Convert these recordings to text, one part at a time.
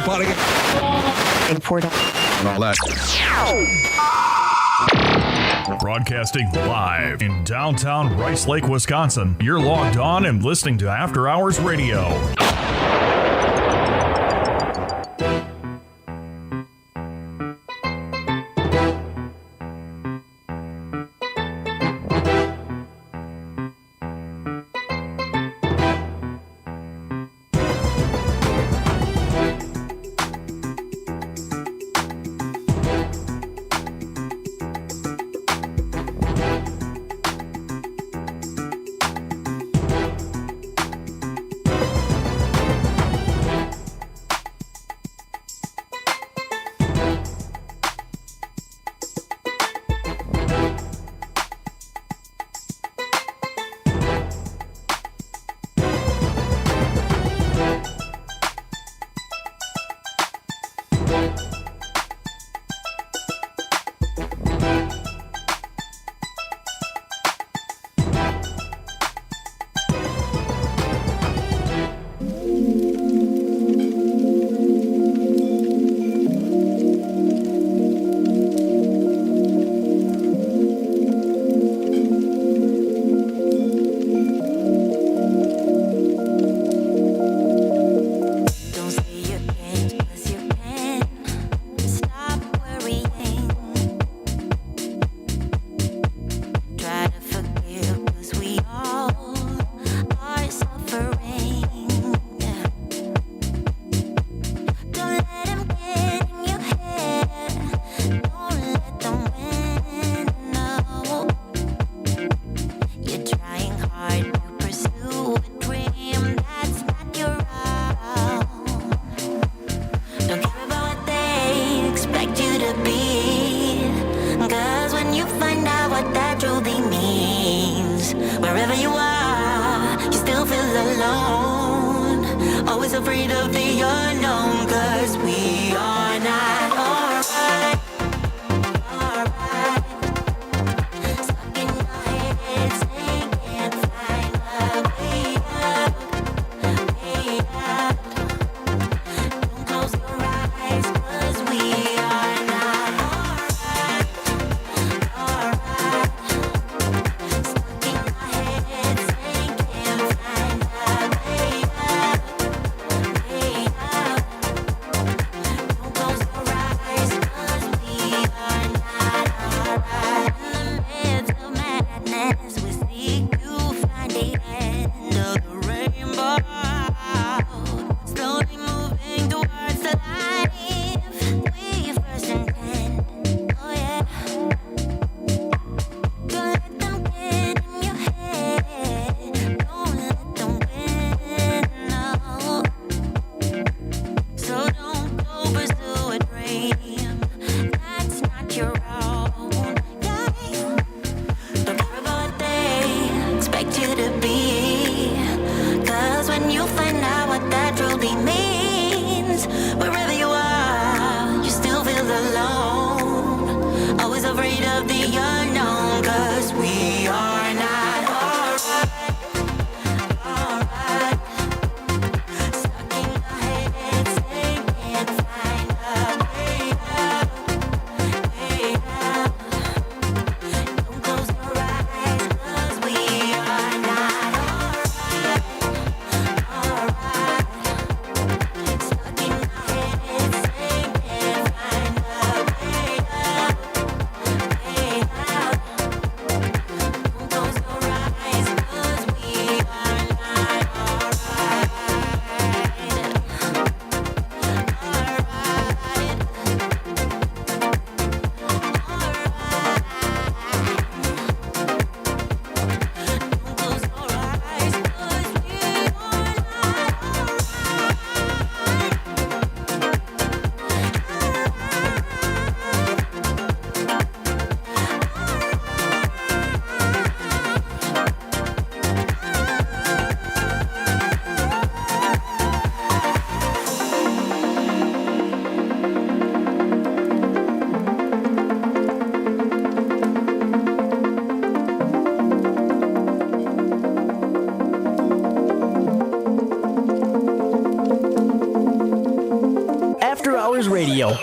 party. And all that. Broadcasting live in downtown Rice Lake, Wisconsin. You're logged on and listening to After Hours Radio.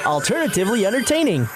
alternatively entertaining.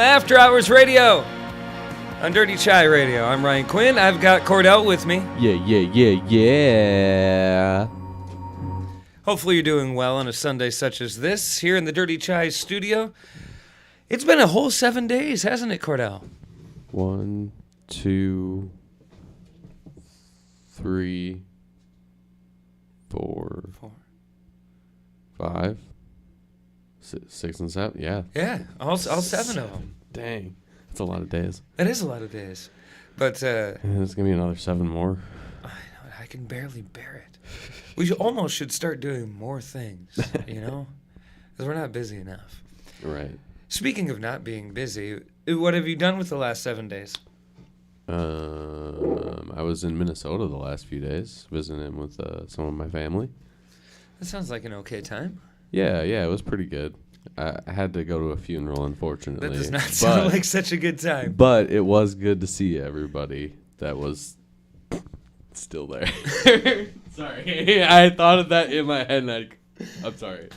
After Hours Radio on Dirty Chai Radio. I'm Ryan Quinn. I've got Kordell with me. Yeah. Hopefully you're doing well on a Sunday such as this here in the Dirty Chai studio. It's been a whole 7 days, hasn't it, Kordell? 1, 2, 3, 4, 5, 6 and 7. Yeah. Yeah, all 7 of them. Dang. That's a lot of days. That is a lot of days. But there's going to be another 7 more. I know, I can barely bear it. We almost should start doing more things, you know? Because we're not busy enough. Right. Speaking of not being busy, what have you done with the last 7 days? I was in Minnesota the last few days, visiting with some of my family. That sounds like an okay time. Yeah, it was pretty good. I had to go to a funeral, unfortunately. That does not sound like such a good time. But it was good to see everybody that was still there. Sorry. I thought of that in my head, and I'm sorry.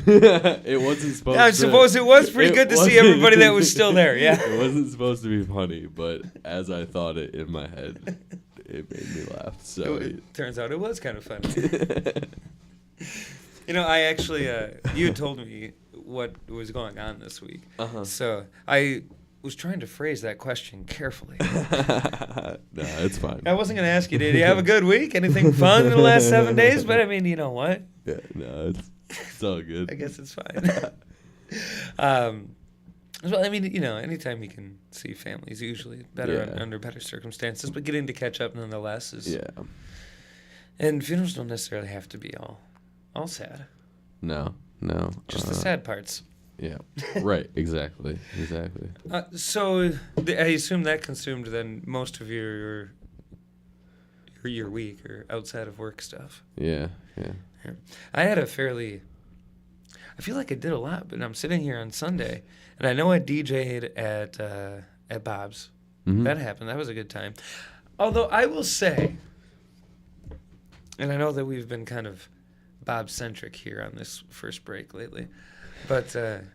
It wasn't supposed to. I suppose it was pretty good to see everybody that was still there, yeah. It wasn't supposed to be funny, but as I thought it in my head, it made me laugh. So it turns out it was kind of funny. You know, I actually, you had told me what was going on this week. Uh-huh. So I was trying to phrase that question carefully. No, it's fine. I wasn't going to ask you, did you have a good week? Anything fun in the last 7 days? But, I mean, you know what? Yeah, no, it's all good. I guess it's fine. Well, I mean, you know, anytime you can see family is usually better under better circumstances, but getting to catch up nonetheless is... Yeah. And funerals don't necessarily have to be all sad. No. Just the sad parts. Yeah. Right. Exactly. So I assume that consumed then most of your week or outside of work stuff. Yeah. I had a fairly... I feel like I did a lot, but I'm sitting here on Sunday, and I know I DJ'd at Bob's. Mm-hmm. That happened. That was a good time. Although I will say, and I know that we've been kind of Bob-centric here on this first break lately, but that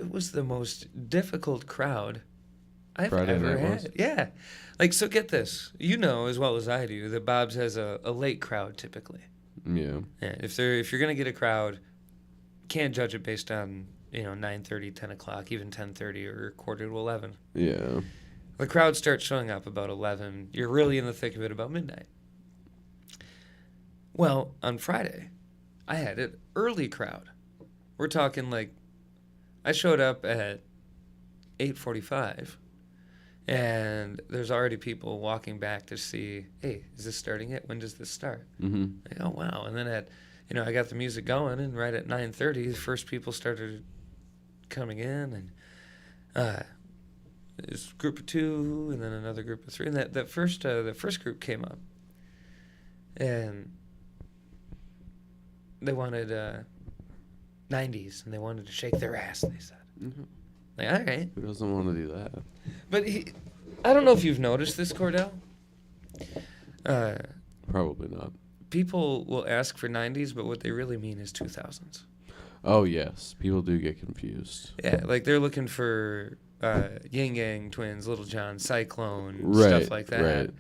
was the most difficult crowd I've ever had. Yeah. Like, so get this. You know as well as I do that Bob's has a late crowd typically. Yeah. If you're gonna get a crowd, can't judge it based on 9:30, 10 o'clock, even 10:30 or quarter to 11. Yeah. The crowd starts showing up about 11. You're really in the thick of it about midnight. Well, on Friday, I had an early crowd. We're talking like, I showed up at 8:45. And there's already people walking back to see, hey, is this starting yet? When does this start? Mm-hmm. Like, oh, wow. And then I got the music going, and right at 9:30, the first people started coming in, and there's a group of 2, and then another group of 3. And the first group came up, and they wanted 90s, and they wanted to shake their ass, they said. Mm-hmm. Like, all right. Who doesn't want to do that? But I don't know if you've noticed this, Kordell. Probably not. People will ask for 90s, but what they really mean is 2000s. Oh, yes. People do get confused. Yeah, like they're looking for Yin Yang Twins, Little John, Cyclone, Right, stuff like that. right.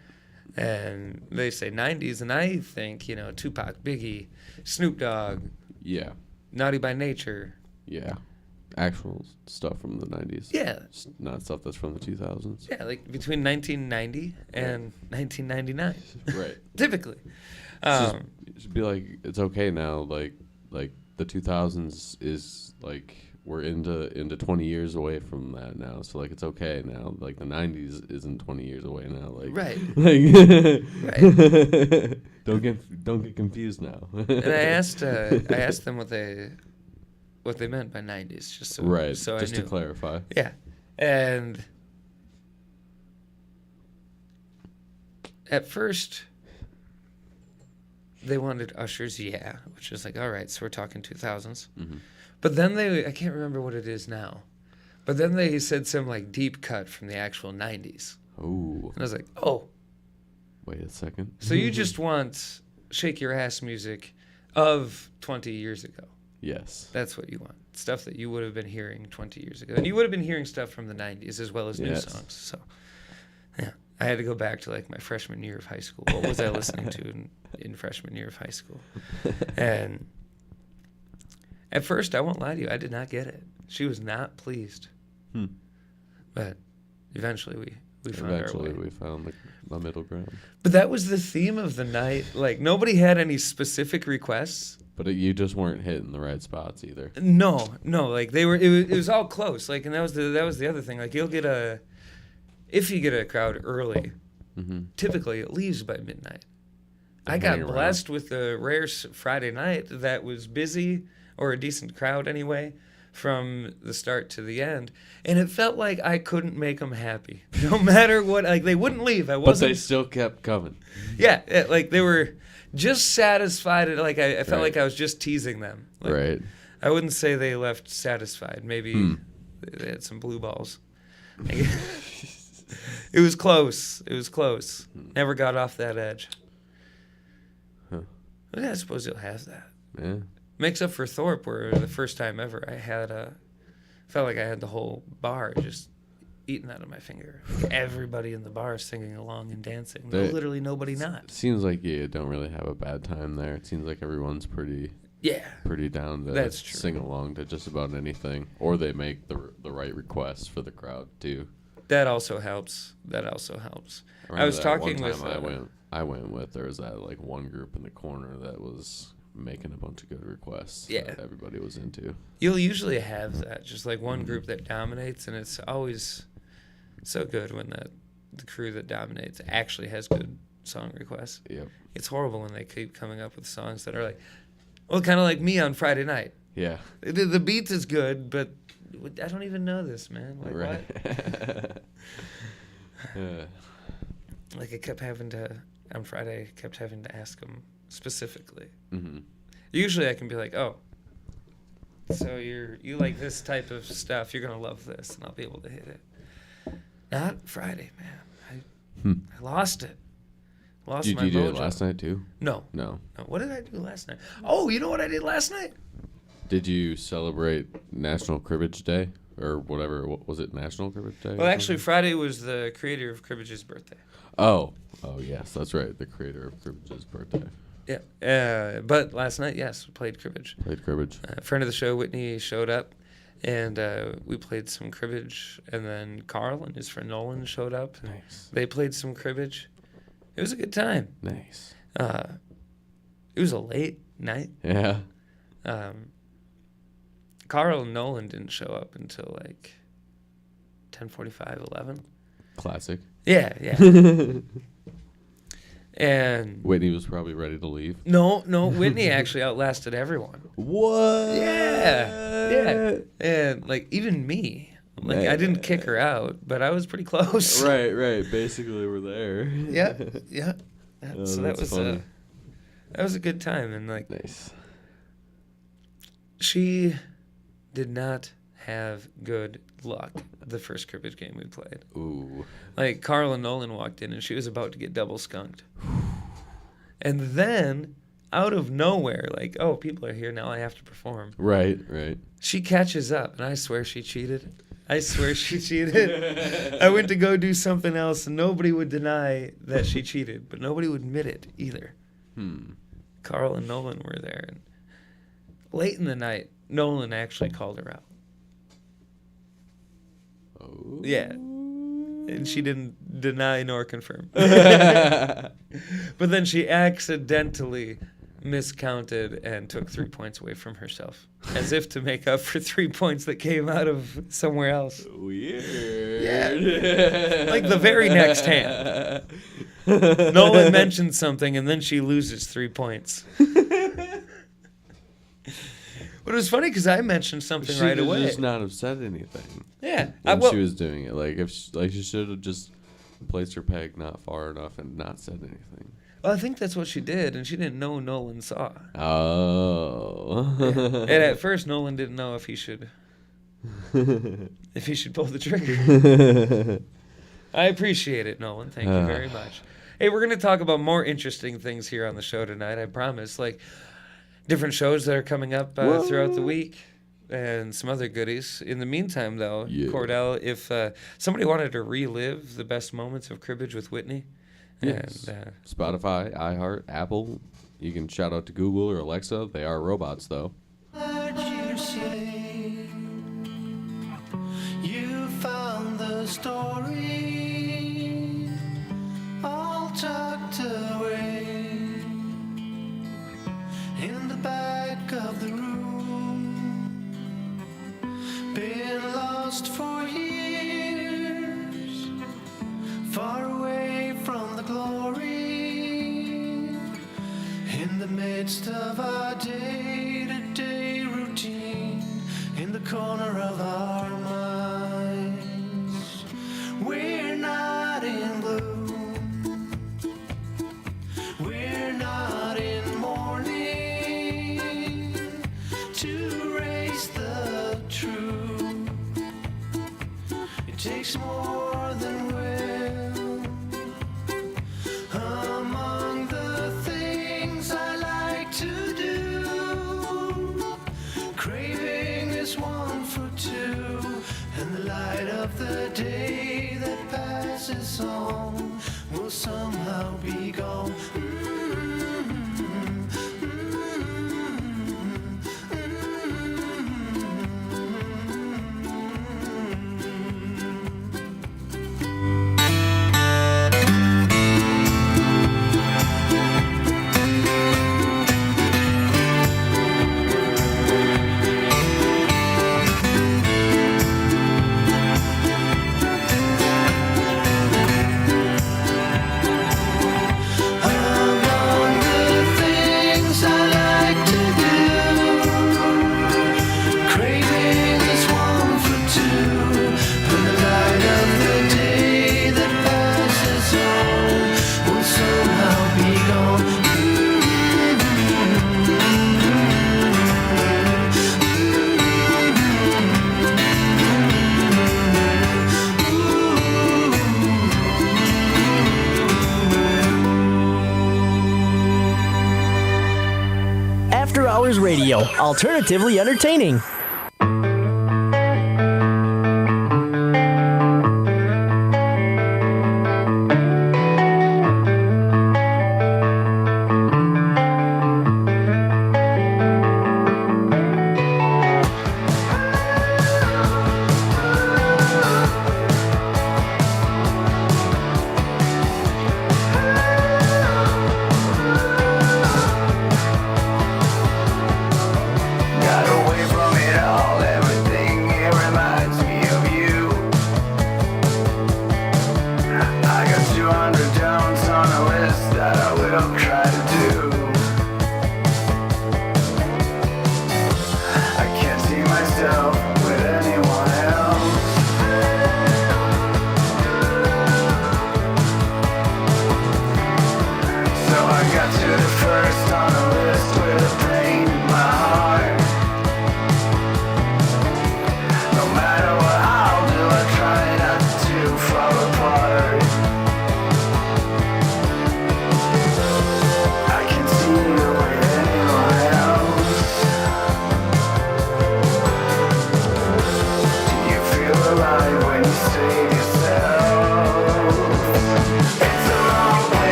And they say 90s, and I think, Tupac, Biggie, Snoop Dogg, Yeah. Naughty by Nature. Yeah. Actual stuff from the 90s. Yeah. Not stuff that's from the 2000s. Yeah, like between 1990 and 1999. Right. Typically. It should be like, it's okay now. Like the 2000s is like, we're into 20 years away from that now. So like, it's okay now. Like the 90s isn't 20 years away now. Like, right. Like, Right. Don't get confused now. And I asked them what they meant by 90s, just so right. So just I knew. to clarify. Yeah, and at first they wanted Usher's "Yeah," which is like, all right, so we're talking 2000s. Mm-hmm. But then I can't remember what it is now, but then they said some like deep cut from the actual 90s. Oh. And I was like, oh. Wait a second. So you just want shake your ass music of 20 years ago. Yes. That's what you want. Stuff that you would have been hearing 20 years ago. And you would have been hearing stuff from the 90s as well as new songs. So, yeah. I had to go back to like my freshman year of high school. What was I listening to in freshman year of high school? And at first, I won't lie to you, I did not get it. She was not pleased. But eventually we found our way. We found the middle ground. But that was the theme of the night. Like, nobody had any specific requests. But you just weren't hitting the right spots either. No. Like they were. It was all close. Like, and that was the other thing. Like, if you get a crowd early, typically it leaves by midnight. I got blessed with a rare Friday night that was busy, or a decent crowd anyway, from the start to the end, and it felt like I couldn't make them happy, no matter what. Like, they wouldn't leave. I wasn't. But they still kept coming. Yeah, like they were just satisfied. Like I felt like I was just teasing them. Like, Right. I wouldn't say they left satisfied. Maybe they had some blue balls. It was close. Never got off that edge. Huh. But I suppose you'll have that. Yeah. Makes up for Thorpe, where the first time ever I had felt like I had the whole bar just eaten out of my finger. Everybody in the bar singing along and dancing. Literally nobody not. Seems like you don't really have a bad time there. It seems like everyone's pretty Yeah. pretty down to That's true. sing along to just about anything, or they make the right requests for the crowd too. That also helps. I was talking with. I went with there was that like one group in the corner that was making a bunch of good requests. Yeah. That everybody was into. You'll usually have that, just like one group that dominates, and it's always so good when the crew that dominates actually has good song requests. Yep. It's horrible when they keep coming up with songs that are like, well, kind of like me on Friday night. Yeah. The beat is good, but I don't even know this, man. Like, Right. what? Yeah. Like, on Friday, I kept having to ask them specifically. Mm-hmm. Usually I can be like, oh, so you like this type of stuff, you're going to love this, and I'll be able to hit it. Not Friday, man. I lost it. Lost Did my you do mojo. it last night too? No. What did I do last night? Oh, you know what I did last night? Did you celebrate National Cribbage Day or whatever? What was it, National Cribbage Day? Well, actually, Friday was the creator of Cribbage's birthday. Oh, yes, that's right. The creator of Cribbage's birthday. Yeah. But last night, yes, we played cribbage. Played cribbage. A friend of the show, Whitney, showed up, and we played some cribbage. And then Carl and his friend Nolan showed up. And Nice. They played some cribbage. It was a good time. Nice. It was a late night. Yeah. Carl and Nolan didn't show up until like 10:45, 11. Classic. Yeah. And Whitney was probably ready to leave. no, Whitney actually outlasted everyone. What? Yeah. And like even me, like I didn't kick her out, but I was pretty close. Right. Basically, we're there. Yeah. Oh, So that that's was funny. that was a good time, and like Nice. she did not have good luck the first cribbage game we played. Ooh. Like Carl and Nolan walked in, and she was about to get double skunked. And then, out of nowhere, like, oh, people are here now, I have to perform. Right. She catches up, and I swear she cheated. I went to go do something else, and nobody would deny that she cheated, but nobody would admit it either. Carl and Nolan were there, and late in the night, Nolan actually called her out. Oh. Yeah. And she didn't deny nor confirm. But then she accidentally miscounted and took 3 points away from herself, as if to make up for 3 points that came out of somewhere else. Weird. Yeah. Like the very next hand. Nolan mentioned something, and then she loses 3 points. But it was funny because I mentioned something She right could away. just not have said anything Yeah. when she was doing it. Like she should have just placed her peg not far enough and not said anything. Well, I think that's what she did, and she didn't know Nolan saw. Oh. And at first, Nolan didn't know if he should pull the trigger. I appreciate it, Nolan. Thank you very much. Hey, we're going to talk about more interesting things here on the show tonight, I promise. Like different shows that are coming up throughout the week and some other goodies. In the meantime, though, Kordell, if somebody wanted to relive the best moments of cribbage with Whitney, yes. and Spotify, iHeart, Apple, you can shout out to Google or Alexa. They are robots, though. Heard you say you found the story all tucked away in the back of the room, been lost for years, far away from the glory, in the midst of our day-to-day routine, in the corner of our minds. We're not in gloom, we're not in mourning to raise the truth. It takes more than will. Among the things I like to do, craving is one for two, and the light of the day that passes on will somehow be gone. Hours Radio, alternatively entertaining.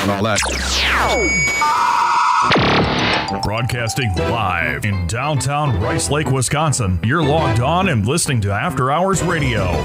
And all that. Broadcasting live in downtown Rice Lake, Wisconsin. You're logged on and listening to After Hours Radio.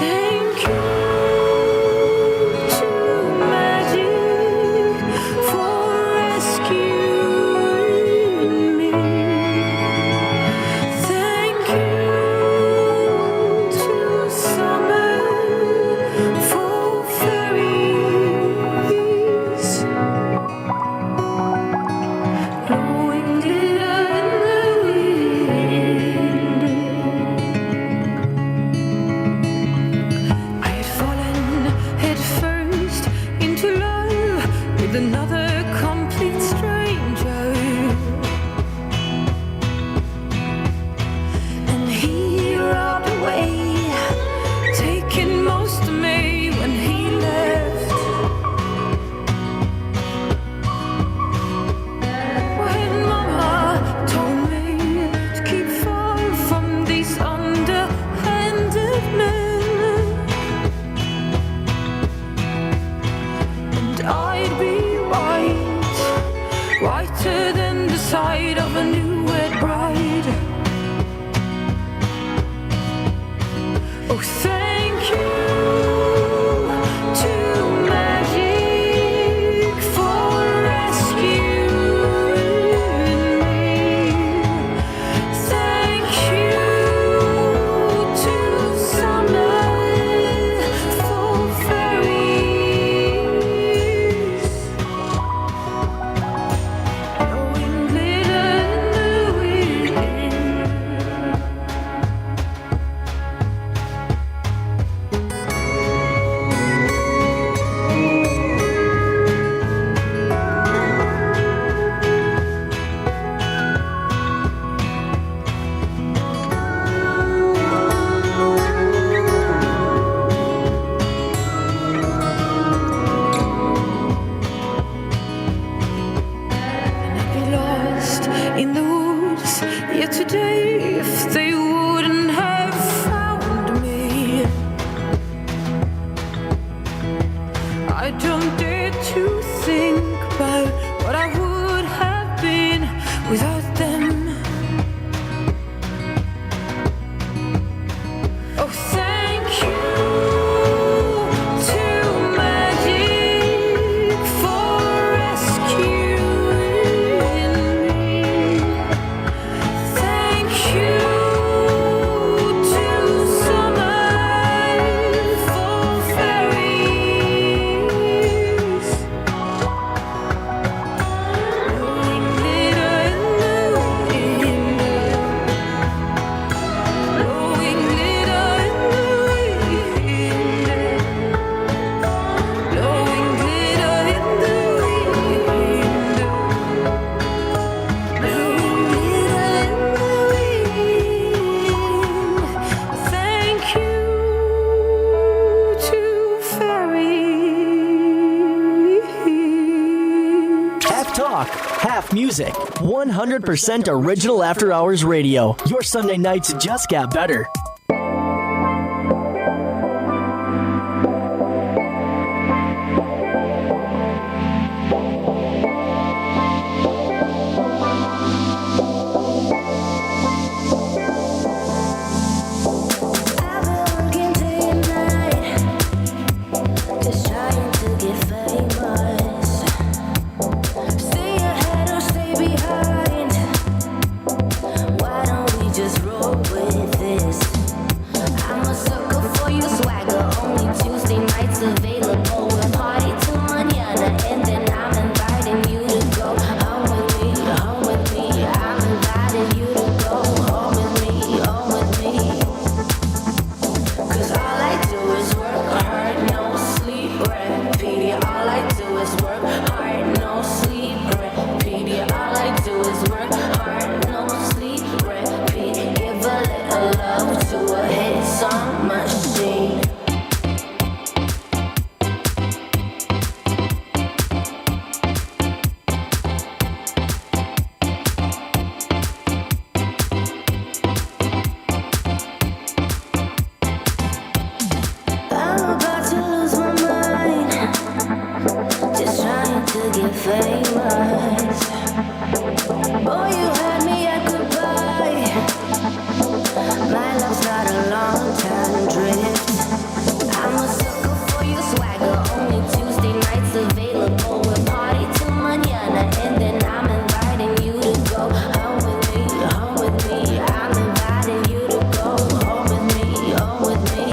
Thank you. sight of a new wed bride. Oh, thank you to magic for rescuing me. Thank you to summer for fairies. Blowing glitter in the wind. I'd be lost in the woods yet today if they wouldn't have found me. I don't dare to think about what I would have been without them. Oh, thank you to magic for rescuing me. Thank you to summer for fairies. Blowing glitter in the wind. Blowing glitter in the wind. Blowing glitter in the wind. Blowing glitter in the wind. Thank you to fairies. Half talk, half music. 100% original After Hours Radio. Your Sunday nights just got better. I've been working day and night, just trying to get famous. Stay ahead or stay behind. Why don't we just roll with this? I'm a sucker for your swagger. Only Tuesday nights available. We'll party till mañana, and then I'm inviting you to go home with me, home with me. I'm inviting you to go home with me, home with me. 'Cause all I do is work hard, no sleep, repeat. All I do is work hard, no sleep, repeat. All I do is work hard, no sleep, repeat. Give a little love to a hit song machine. I'm about to lose my mind, just trying to get famous. Boy, you had me at goodbye. My love's not a long time drift. I'm a sucker for your swagger. Only Tuesday nights available. We'll party till mañana, and then I'm inviting you to go home with me, home with me. I'm inviting you to go home with me, home with me.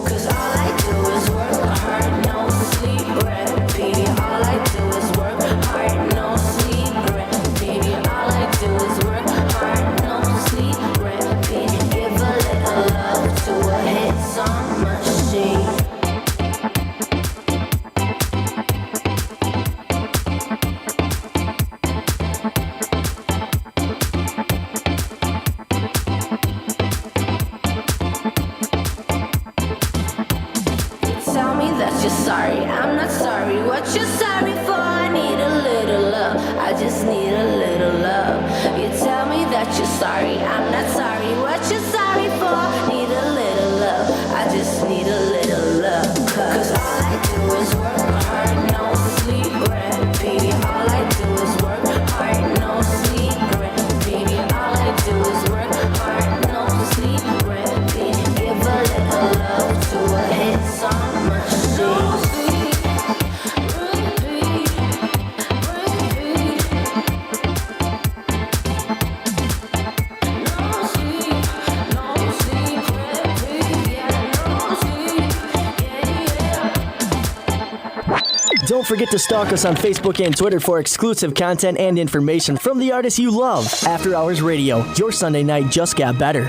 'Cause all I do is work hard, no sleep, repeat. All I do is work hard, no sleep, repeat. All I do is work hard, no sleep, repeat. Give a little love to a hit song machine. Tell me that you're sorry, I'm not sorry. What you're sorry for? I need a little love. I just need a little love. You tell me that you're sorry, I'm not sorry. What you're sorry for? Need a little love. I just need a little love. 'Cause all I do is work hard, no sleep, repeat. All I do is work Don't forget to stalk us on Facebook and Twitter for exclusive content and information from the artists you love. After Hours Radio, your Sunday night just got better.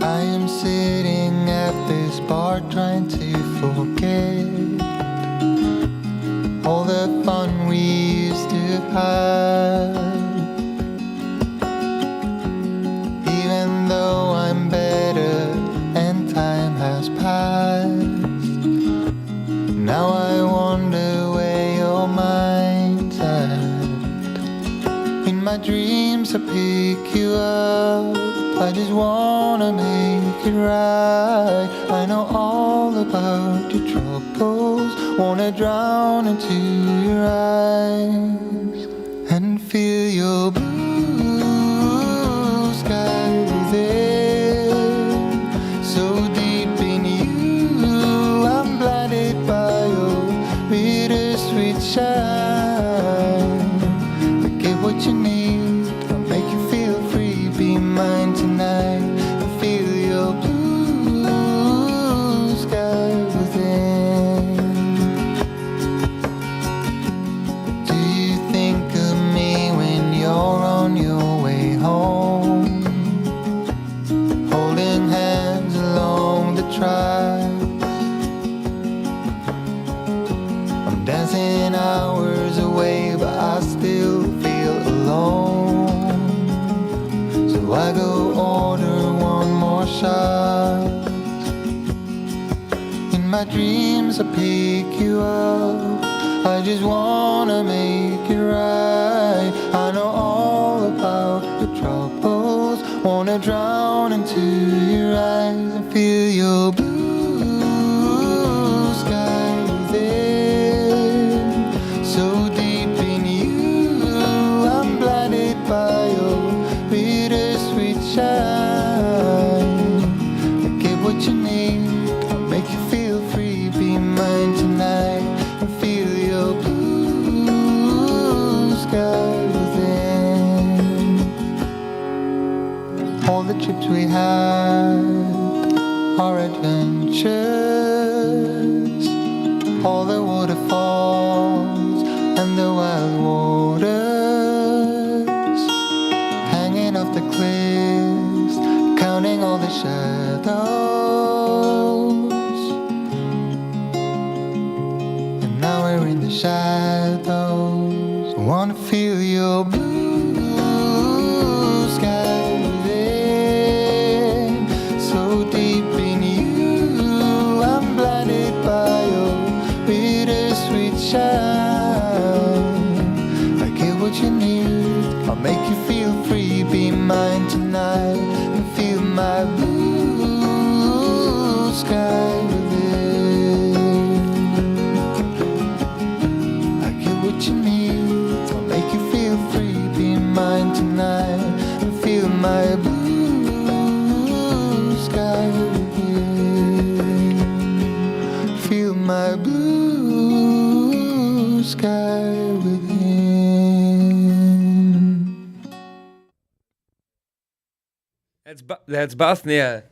I am sitting at this bar trying to forget all the fun we used to have. Even though I'm better and time has passed, now I wonder where your mind's at. In my dreams I pick you up, I just wanna make it right. I know all about your troubles, wanna drown into your eyes and feel your blue sky within. So deep in you, I'm blinded by your bittersweet shine. I get what you need, I'll make you feel free, be mine tonight and feel your blue sky within. Do you think of me when you're on your way home, holding hands along the tracks? I'm dancing hours away, but I still feel alone. So I go order one more shot. In my dreams I pick you up, I just wanna make it right. I know all about your troubles, wanna drown into your eyes and feel your blue sky within. So deep in you, I'm blinded by your bittersweet shine. I get what you need, I'll make you feel free, be mine tonight and feel your blue sky within. All the trips we had, our adventures, all the waterfalls and the wild waters, hanging off the cliffs, counting all the shadows. And now we're in the shadows. I wanna feel your blue sky within. So deep in you, I'm blinded by your bittersweet shine. I get what you need, I'll make you feel free, be mine tonight and feel my blue sky within. I get what you need, I'll make you feel free, be mine tonight and feel my blue sky within. Feel my blue sky within. That's Bothnia.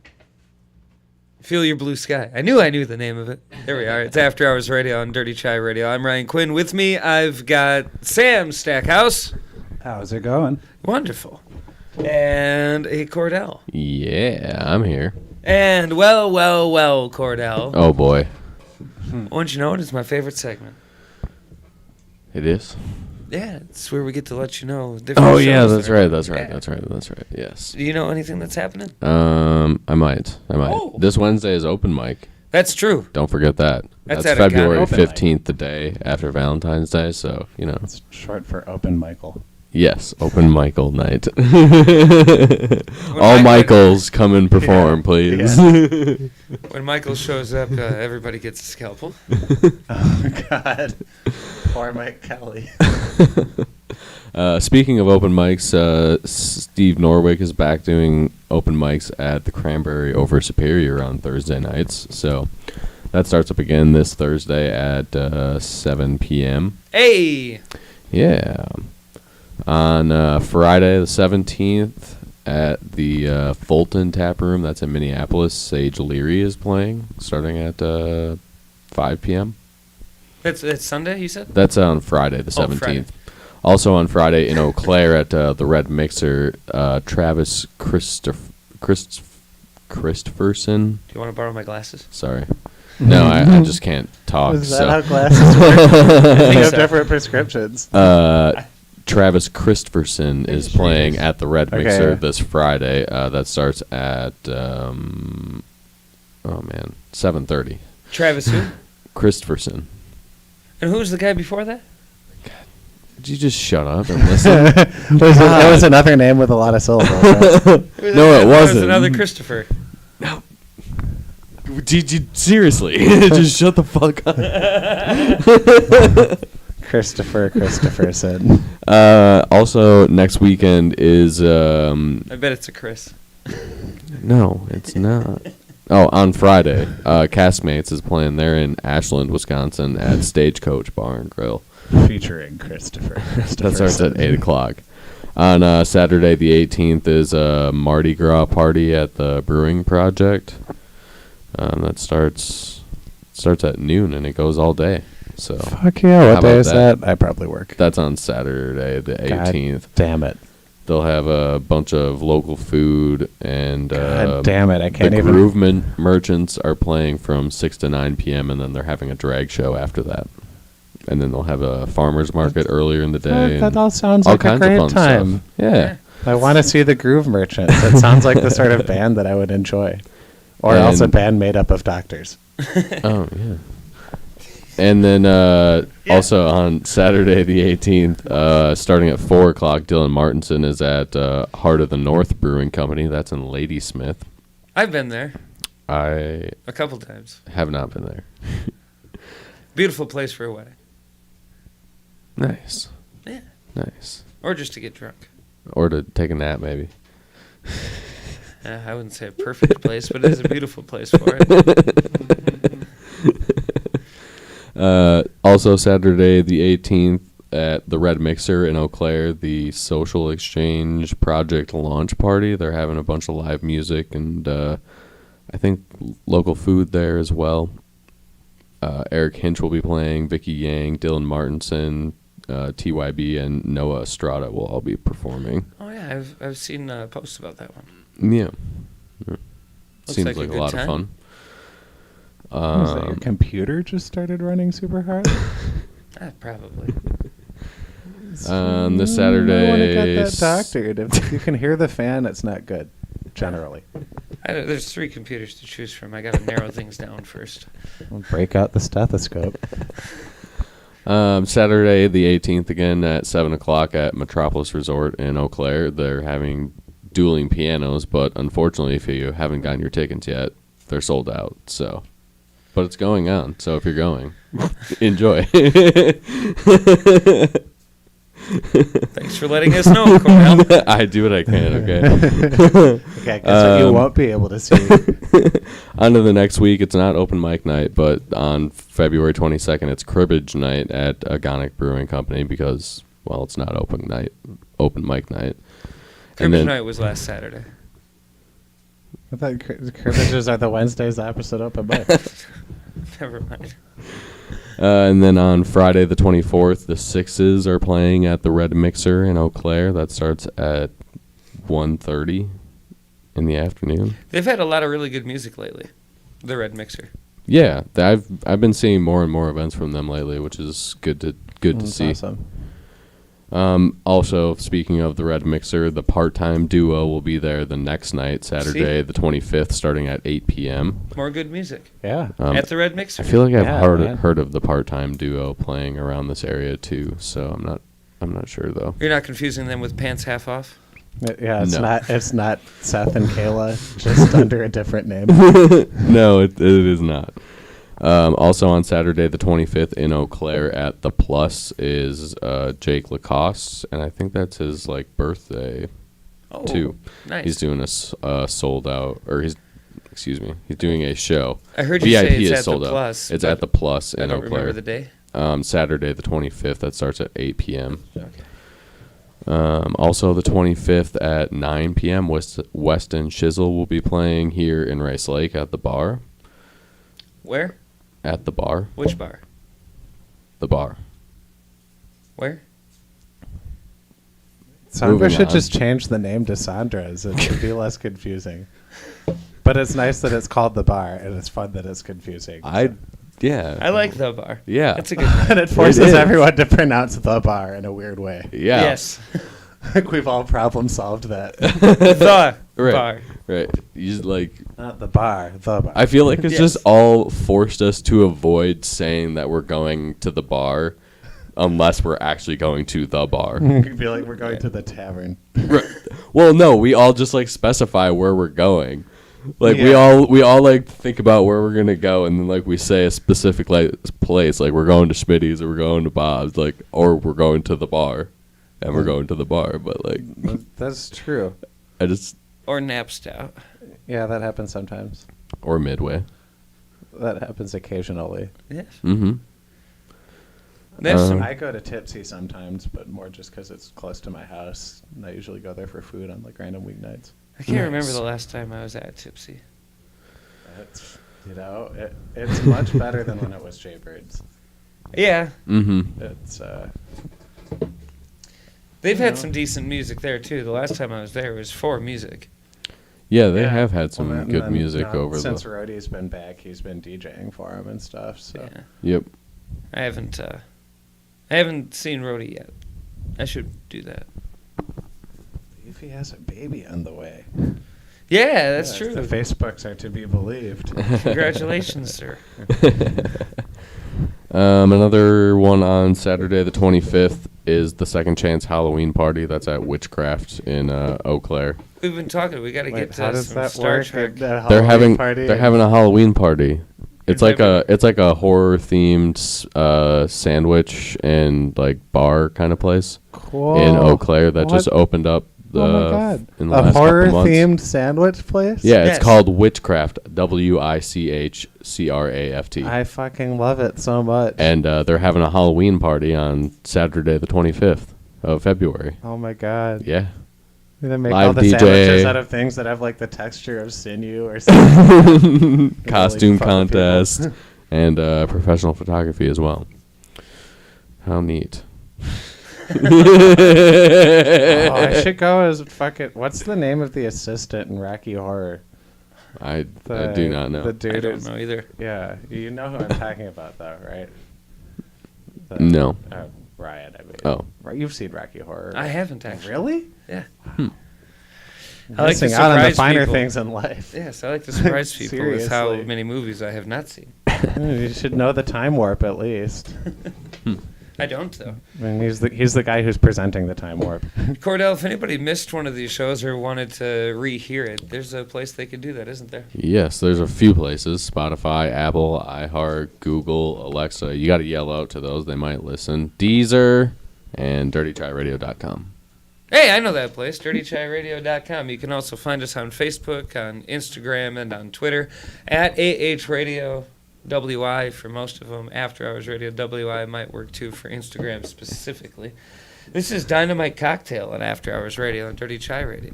Feel Your Blue Sky. I knew the name of it. There we are. It's After Hours Radio on Dirty Chai Radio. I'm Ryan Quinn. With me, I've got Sam Stackhouse. How's it going? Wonderful. And a Kordell. Yeah, I'm here. And well, Kordell. Oh boy, I want you to know it is my favorite segment. it is. Yeah, it's where we get to let you know. Different Oh yeah, shows that's that are- right. That's right. Yeah. That's right. That's right. Yes. Do you know anything that's happening? I might. Oh. This Wednesday is open mic. That's true. Don't forget that. That's That's at a February open mic. 15th, the day after Valentine's Day. So It's short for Open Michael. yes, open Michael night. All Mike- Michaels come and perform, please. When Michael shows up, everybody gets a scalpel. Oh, God. Poor Mike Kelly. Speaking of open mics, Steve Norwick is back doing open mics at the Cranberry over Superior on Thursday nights. So That starts up again this Thursday at 7 p.m. Hey! Yeah. On Friday the 17th at the Fulton Tap Room, that's in Minneapolis, Sage Leary is playing, starting at 5 p.m. That's Sunday, you said? That's on Friday the 17th. Friday. Also on Friday in Eau Claire at the Red Mixer, Travis Christopherson. Do you want to borrow my glasses? Sorry. No, I just can't talk. Is that so. how glasses work? I think of different prescriptions. Travis Christopherson is playing at the Red Mixer Okay. this Friday. That starts at 7:30. Travis who? Christopherson. And who was the guy before that? Did you just shut up and listen? It was another name with a lot of syllables. Right? No, it There was wasn't. another Christopher. Did you seriously just shut the fuck up? Christopher said. Also, next weekend is I bet it's a Chris. no, it's not. Oh, on Friday, Castmates is playing there in Ashland, Wisconsin at Stagecoach Bar and Grill. Featuring Christopher. That starts at 8 o'clock. On Saturday the 18th is a Mardi Gras party at the Brewing Project. That starts at noon and it goes all day. So Fuck yeah, how what day about is that? I probably work. That's on Saturday the 18th. God damn it. They'll have a bunch of local food and God damn it, I can't the even. Grooveman merchants are playing from 6 to 9 p.m. and then they're having a drag show after that. And then they'll have a farmer's market earlier in the day. That all sounds all like a kinds of great fun time. stuff. Yeah. I want to see the Groove Merchants. It sounds like the sort of band that I would enjoy. Or else a And- band made up of doctors. Oh, yeah. And then also on Saturday the 18th, starting at 4 o'clock, Dylan Martinson is at Heart of the North Brewing Company. That's in Ladysmith. I've been there I a couple times. have not been there. Beautiful place for a wedding. Nice. Yeah. Nice. Or just to get drunk. Or to take a nap, maybe. I wouldn't say a perfect place, but it's a beautiful place for it. Also, Saturday the 18th at the Red Mixer in Eau Claire, the Social Exchange Project launch party. They're having a bunch of live music and I think local food there as well. Eric Hinch will be playing, Vicky Yang, Dylan Martinson, TYB, and Noah Estrada will all be performing. Oh yeah, I've seen posts about that one. Yeah. Seems like a like a good lot time. of fun. Was that your computer just started running super hard? Probably. This I want to Saturday. get that doctored. If you can hear the fan, it's not good, generally. There's 3 computers to choose from. I got to narrow things down first. We'll break out the stethoscope. Saturday the 18th again at 7 o'clock at Metropolis Resort in Eau Claire. They're having dueling pianos, but unfortunately, if you haven't gotten your tickets yet, they're sold out. So, but it's going on. So if you're going, enjoy. Thanks for letting us know, Kordell. I do what I can. Okay. Okay, guess what you won't be able to see. On to the next week. It's not open mic night, but on February 22nd, it's cribbage night at Agonic Brewing Company because, well, it's not open mic night. Cribbage night was last Saturday. I thought cribbages are the Wednesdays opposite open mic. Never mind. And then on Friday the 24th, the Sixes are playing at the Red Mixer in Eau Claire. That starts at 1:30 in the afternoon. They've had a lot of really good music lately. The Red Mixer. Yeah, I've been seeing more and more events from them lately, which is good to That's see. awesome. Also, speaking of the Red Mixer, the part-time duo will be there the next night, Saturday the 25th, starting at 8 p.m. More good music. Yeah. At the Red Mixer. I feel like I've Yeah, man. heard of the part-time duo playing around this area too, so I'm not sure though. You're not confusing them with Pants Half Off? Yeah, it's No. not Seth and Kayla, just under a different name. No, it is not. Also on Saturday the 25th in Eau Claire at the Plus is Jake Lacoste, and I think that's his birthday Oh, too. nice. He's doing a sold out, or Excuse me. He's doing a show. I heard you VIP say it's is at sold the out. Plus. It's at the Plus in I don't Eau Claire. remember the day. Saturday the 25th. That starts at 8 p.m. Okay. Also the 25th at 9 p.m. Weston Shizzle will be playing here in Rice Lake at the bar. Where? At the bar. Which bar? The bar. Where? Sandra Moving should on. just change the name to Sandra's. It would be less confusing. But it's nice that it's called the bar, and it's fun that it's confusing. Yeah. I like the bar. Yeah. It's a good name. And it It forces is. everyone to pronounce the bar in a weird way. Yeah. Yes. Like we've all problem solved that. The Right. bar. Right. You just like. Not the bar, the bar. I feel like it's Yes. just all forced us to avoid saying that we're going to the bar, unless we're actually going to the bar. You'd be like, we're going to the tavern. Right. Well, no, we all just like specify where we're going. Like Yeah. we all like think about where we're gonna go, and then like we say a specific like place, like we're going to Schmitty's or we're going to Bob's, like, or we're going to the bar, and we're going to the bar. But like, That's true. I just Or Napstout. Yeah, that happens sometimes. or Midway. That happens occasionally. Yes. Mm-hmm. There's some. I go to Tipsy sometimes, but more just because it's close to my house. And I usually go there for food on like random weeknights. I can't remember Nice. the last time I was at Tipsy. It's, it's much better than when it was Jaybirds. Yeah. Mm-hmm. It's They've You had know. some decent music there too. The last time I was there was for music. Yeah, they Yeah. have had some Well, and good then, music over since the. Rhodey's been back, he's been DJing for him and stuff. So Yeah. Yep. I haven't seen Rhodey yet. I should do that. if he has a baby on the way. Yeah, that's Yes, true. The Facebooks are to be believed. Congratulations, sir. Another one on Saturday the 25th is the Second Chance Halloween party. That's at Witchcraft in Eau Claire. We've been talking. We got to get how to does some that Star work? Trek. They're having a Halloween party. It's We've like a horror themed sandwich and like bar kind of place cool. in Eau Claire that just What? opened up Oh my god! in the A last couple horror months. themed sandwich place? Yeah, Yes. it's called Witchcraft. WICHCRAFT. I fucking love it so much. And they're having a Halloween party on Saturday the 25th of February. Oh my god! Yeah. They make Live all the DJ. sandwiches out of things that have like the texture of sinew or something. Costume fun with people. contest and professional photography as well. How neat. Oh, I should go as fucking. What's the name of the assistant in Rocky Horror? I do not know. The dude I don't is- know either. Yeah, you know who I'm talking about, though, right? No. Ryan. I mean. Oh. Right, you've seen Rocky Horror. I haven't actually. Really? Yeah. Hmm. I like to Missing out on the surprise finer people. things in life. Yes, I like to surprise people with how Seriously. many movies I have not seen. You should know the time warp at least. I don't though. I mean, he's the guy who's presenting the time warp. Cordell, if anybody missed one of these shows or wanted to rehear it, there's a place they could do that, isn't there? Yes, there's a few places. Spotify, Apple, iHeart, Google, Alexa. You got to yell out to those. They might listen. Deezer and dirtytryradio.com. Hey, I know that place, dirtychyradio.com. You can also find us on Facebook, on Instagram, and on Twitter at AHRadio. WI for most of them. After Hours Radio WI might work too for Instagram specifically. This is Dynamite Cocktail on After Hours Radio on Dirty Chai Radio.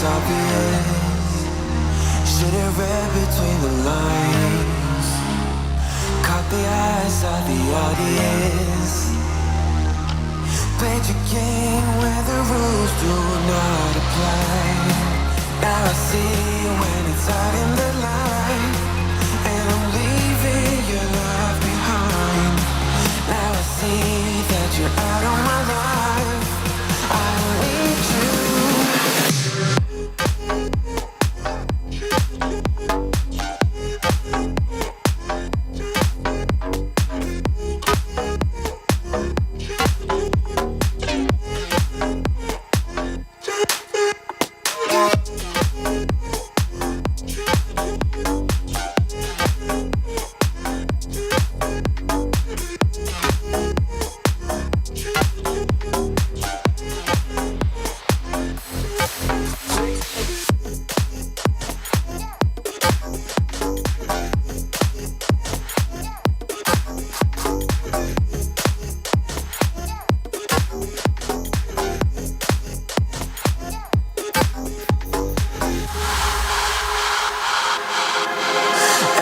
it's obvious. Should've read between the lines. Caught the eyes of the audience. Played your game where the rules do not apply. Now I see when it's out in the light. And I'm leaving your love behind. Now I see that you're out of my life. I don't need you.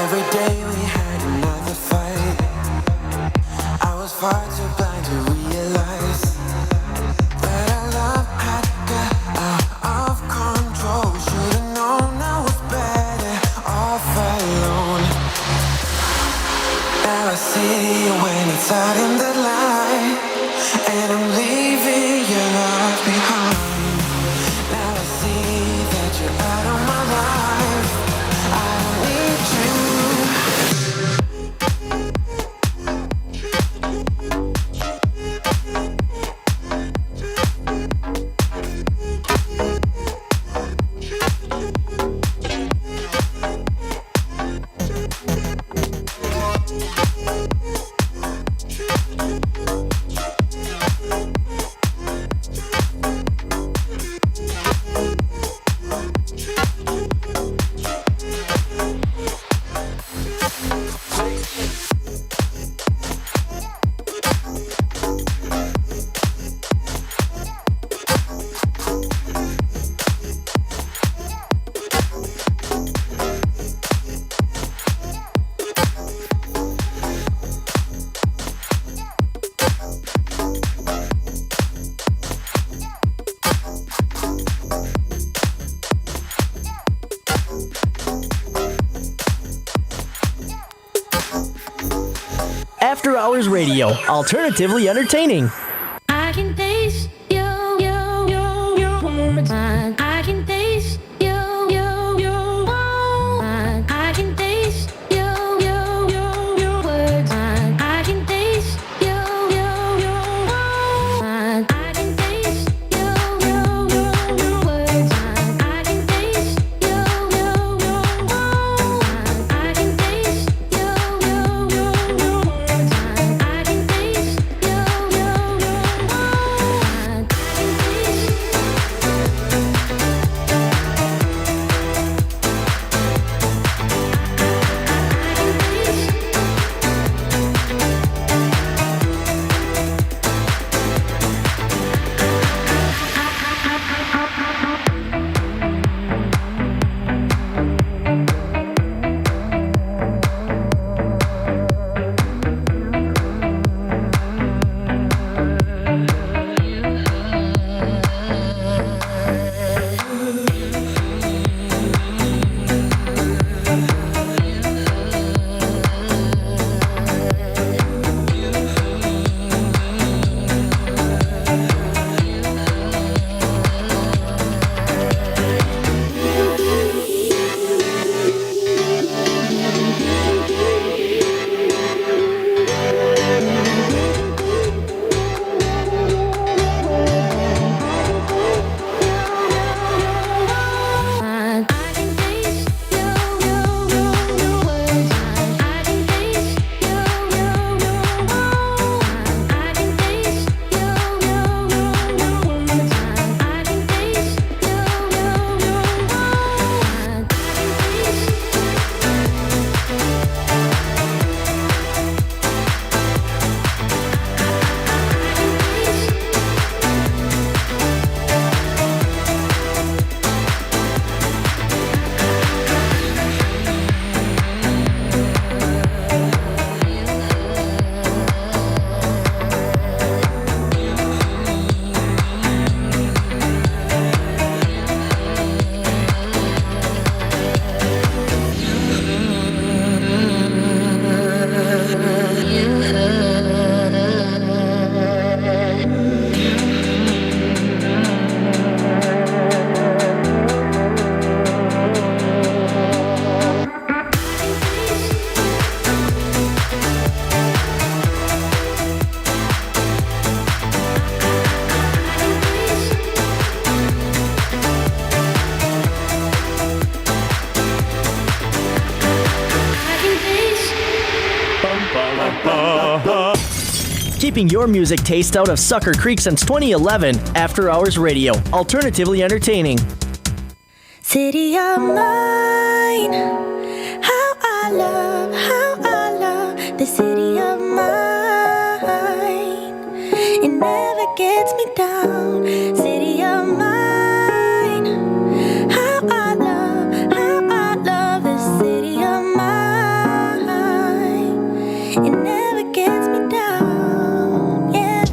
Every day we had another fight. I was far too blind to realize that our love had got out of control. Should've known I was better off alone. Now I see when it's out in the light. And I'm leaving your love behind. Now I see that you're out of my life. I don't need you. After Hours Radio, alternatively entertaining. I can taste your words. I can taste your I can taste your words. I can taste your I can taste your words. I can taste your I can taste your words. I can taste your keeping your music taste out of Sucker Creek since 2011. After Hours Radio, alternatively entertaining. City of mine, how I love the city of mine. It never gets me down. City of mine, how I love the city of mine. It never gets me down, yeah.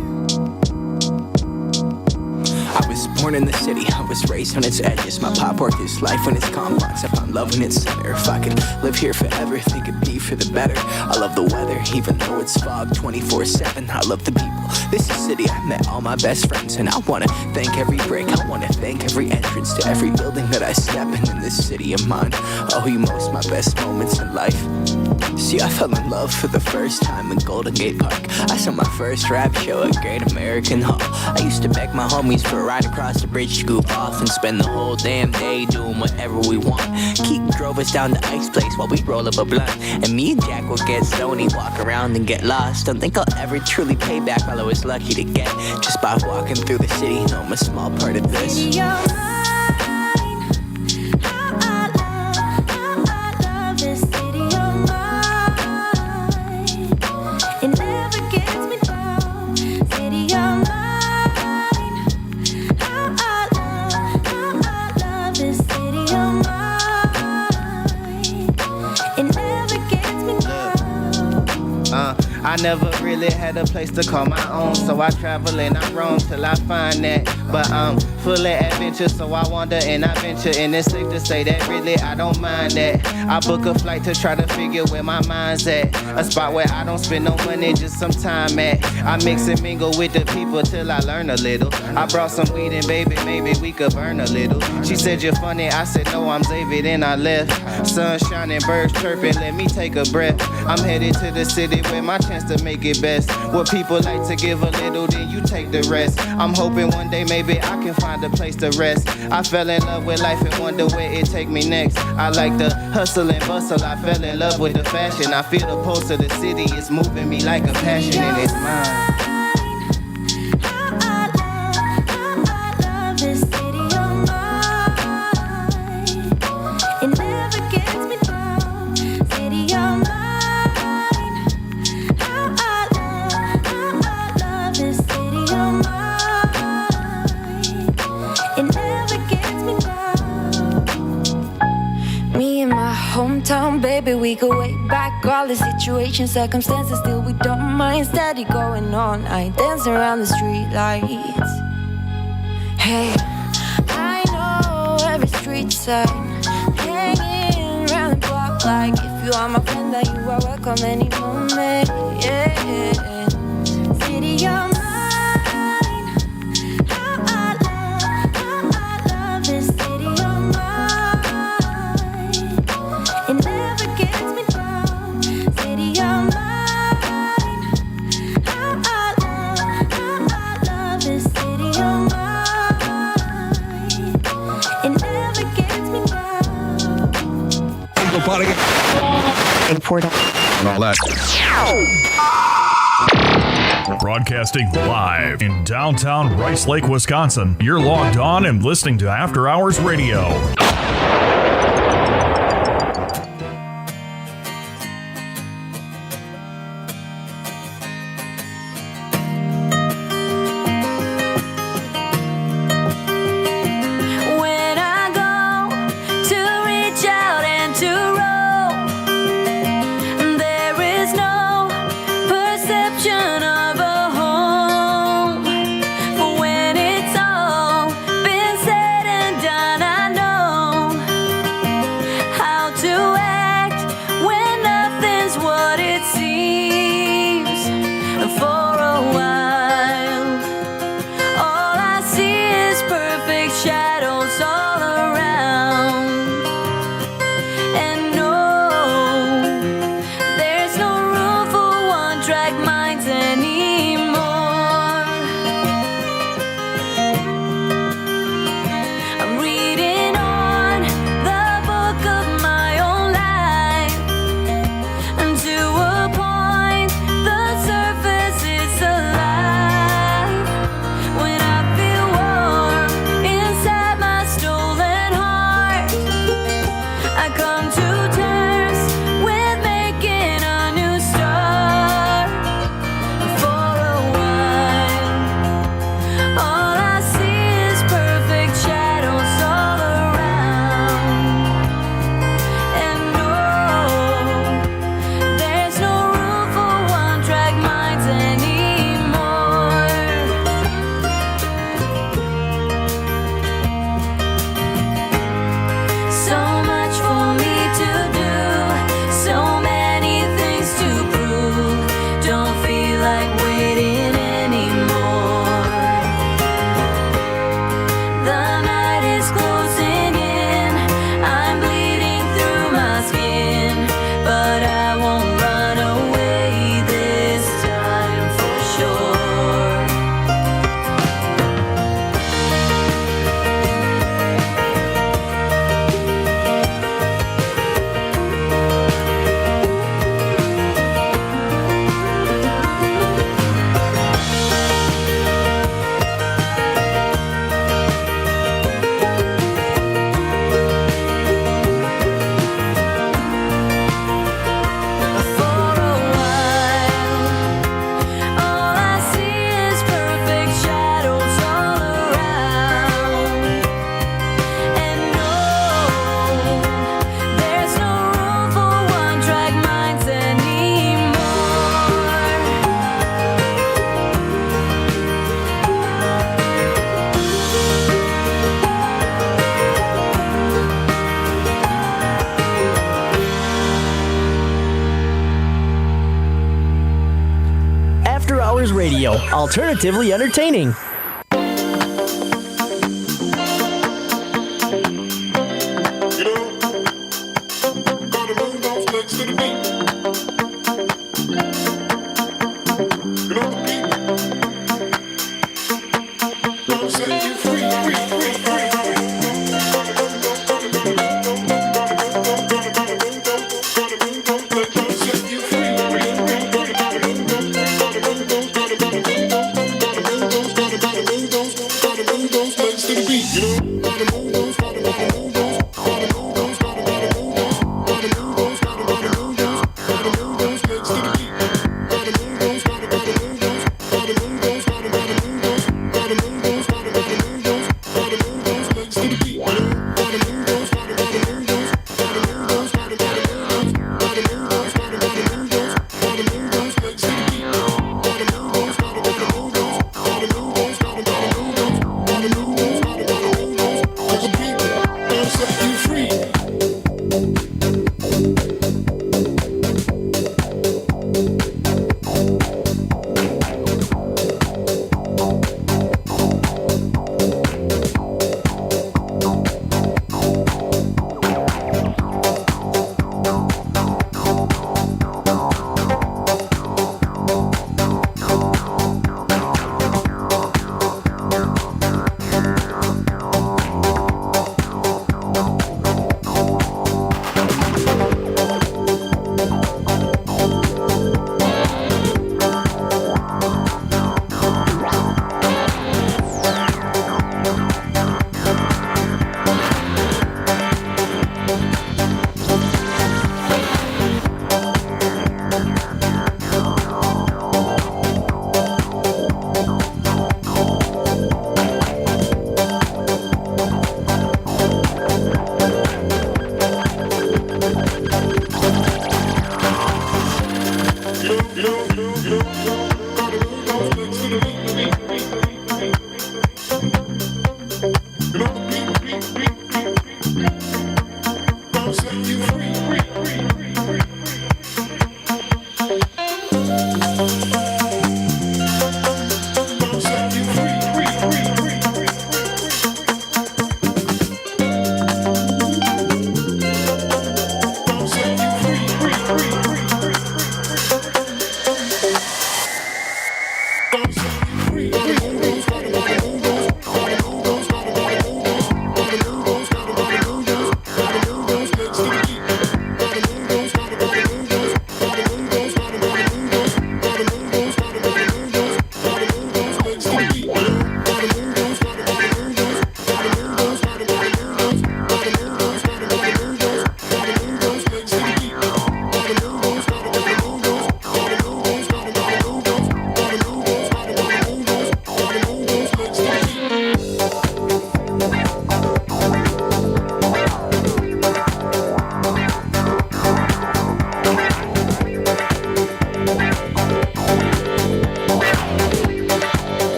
I was born in the city, I was raised on its edges. My pop worked his life when it's complex. I found love in its center. If I could live here forever, think it'd be for the better. I love the weather, even though it's fog 24/7. I love the people. This is the city I met all my best friends, and I wanna thank every break. I wanna thank every entrance to every building that I step in this city of mine. I owe you most my best moments in life. See, I fell in love for the first time in Golden Gate Park. I saw my first rap show at Great American Hall. I used to beg my homies for a ride across the bridge to goof off and spend the whole damn day doing whatever we want. Keith drove us down to Ike's place while we roll up a blunt, and me and Jack would get stoned, walk around and get lost. Don't think I'll ever truly pay back all I was lucky to get just by walking through the city. No, I'm a small part of this. City of mine, how I love this city of mine. It never gets me down. City of mine, how I love this city of mine. It never gets me down. I never really had a place to call my own, so I travel and I roam till I find that. But I'm full of adventure, so I wander and I venture, and it's safe to say that really I don't mind that. I book a flight to try to figure where my mind's at, a spot where I don't spend no money, just some time at. I mix and mingle with the people till I learn a little. I brought some weed and baby, maybe we could burn a little. She said you're funny, I said no, I'm Xavier, then I left. Sun shining, birds chirping, let me take a breath. I'm headed to the city where my chance to make it best. What people like to give a little, then you take the rest. I'm hoping one day maybe I can find a place to rest. I fell in love with life and wonder where it take me next. I like the hustle and bustle, I fell in love with the fashion. I feel the pulse of the city, it's moving me like a passion and it's mine. Hometown, baby, we go way back. All the situations, circumstances, still we don't mind. Steady going on, I dance around the street lights. Hey, I know every street sign, hanging around the block. Like if you are my friend, then you are welcome any moment. Yeah, city of mine, how I love this city of mine. It never gets me down. City of mine, how I love this city of mine. It never gets me down. And all that. Broadcasting live in downtown Rice Lake, Wisconsin. You're logged on and listening to After Hours Radio. Hours Radio, alternatively entertaining.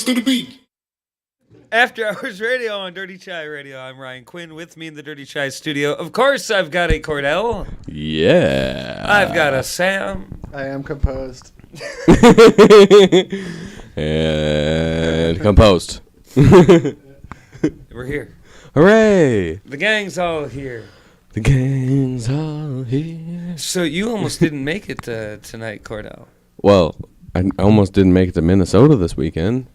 To the beat. After Hours Radio on Dirty Chai Radio. I'm Ryan Quinn. With me in the Dirty Chai studio, of course, I've got a Kordell. Yeah. I've got a Sam. I am composed. And composed. We're here. Hooray! The gang's all here. The gang's all here. So you almost didn't make it tonight, Kordell. Well, I almost didn't make it to Minnesota this weekend.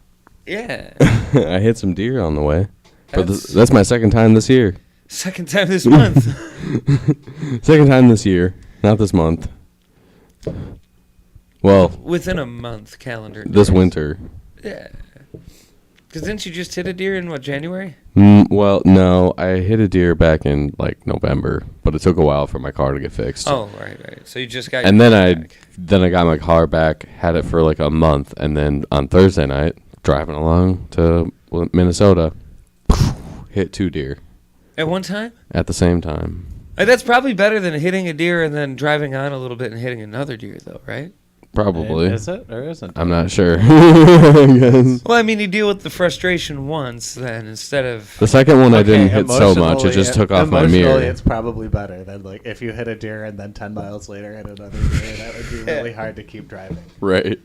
Yeah. I hit some deer on the way. But that's my second time this year. Second time this month. Second time this year, not this month. Well, within a month calendar. This days. winter. Yeah. Because didn't you just hit a deer in, what, January? Well, no. I hit a deer back in, like, November. But it took a while for my car to get fixed. Oh, right. So you just got and your then back. I got my car back, had it for, like, a month. And then on Thursday night, driving along to Minnesota, hit 2 deer. At one time? At the same time. That's probably better than hitting a deer and then driving on a little bit and hitting another deer, though, right? Probably. Is it or isn't it? I'm not sure. I guess. Well, I mean, you deal with the frustration once, then, instead of... The second one I didn't hit so much. It just took off my mirror. It's probably better than, like, if you hit a deer and then 10 miles later hit another deer. That would be really hard to keep driving. Right.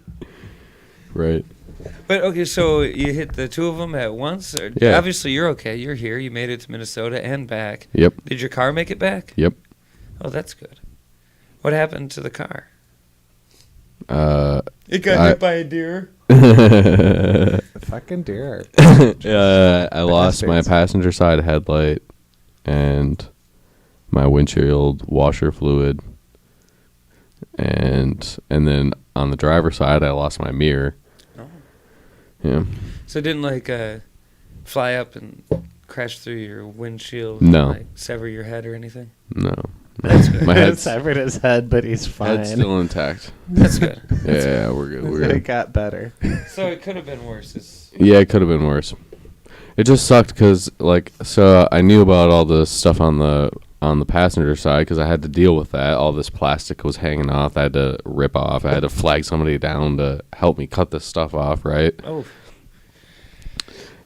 But, okay, so you hit the 2 of them at once? Or Yeah. Obviously, you're okay. You're here. You made it to Minnesota and back. Yep. Did your car make it back? Yep. Oh, that's good. What happened to the car? It got hit by a deer. Fucking deer. I lost my passenger side headlight and my windshield washer fluid, and then on the driver's side I lost my mirror. Oh. Yeah. So it didn't like fly up and crash through your windshield? No. And, like, sever your head or anything? No. That's good. My head's severed his head, but he's fine. Head's still intact. That's good. Yeah, we're good. We're It good. got better. So it could have been worse. Yeah, it could have been worse. It just sucked because, like, so I knew about all the stuff on the passenger side because I had to deal with that. All this plastic was hanging off. I had to rip off. I had to flag somebody down to help me cut this stuff off, right? Oh.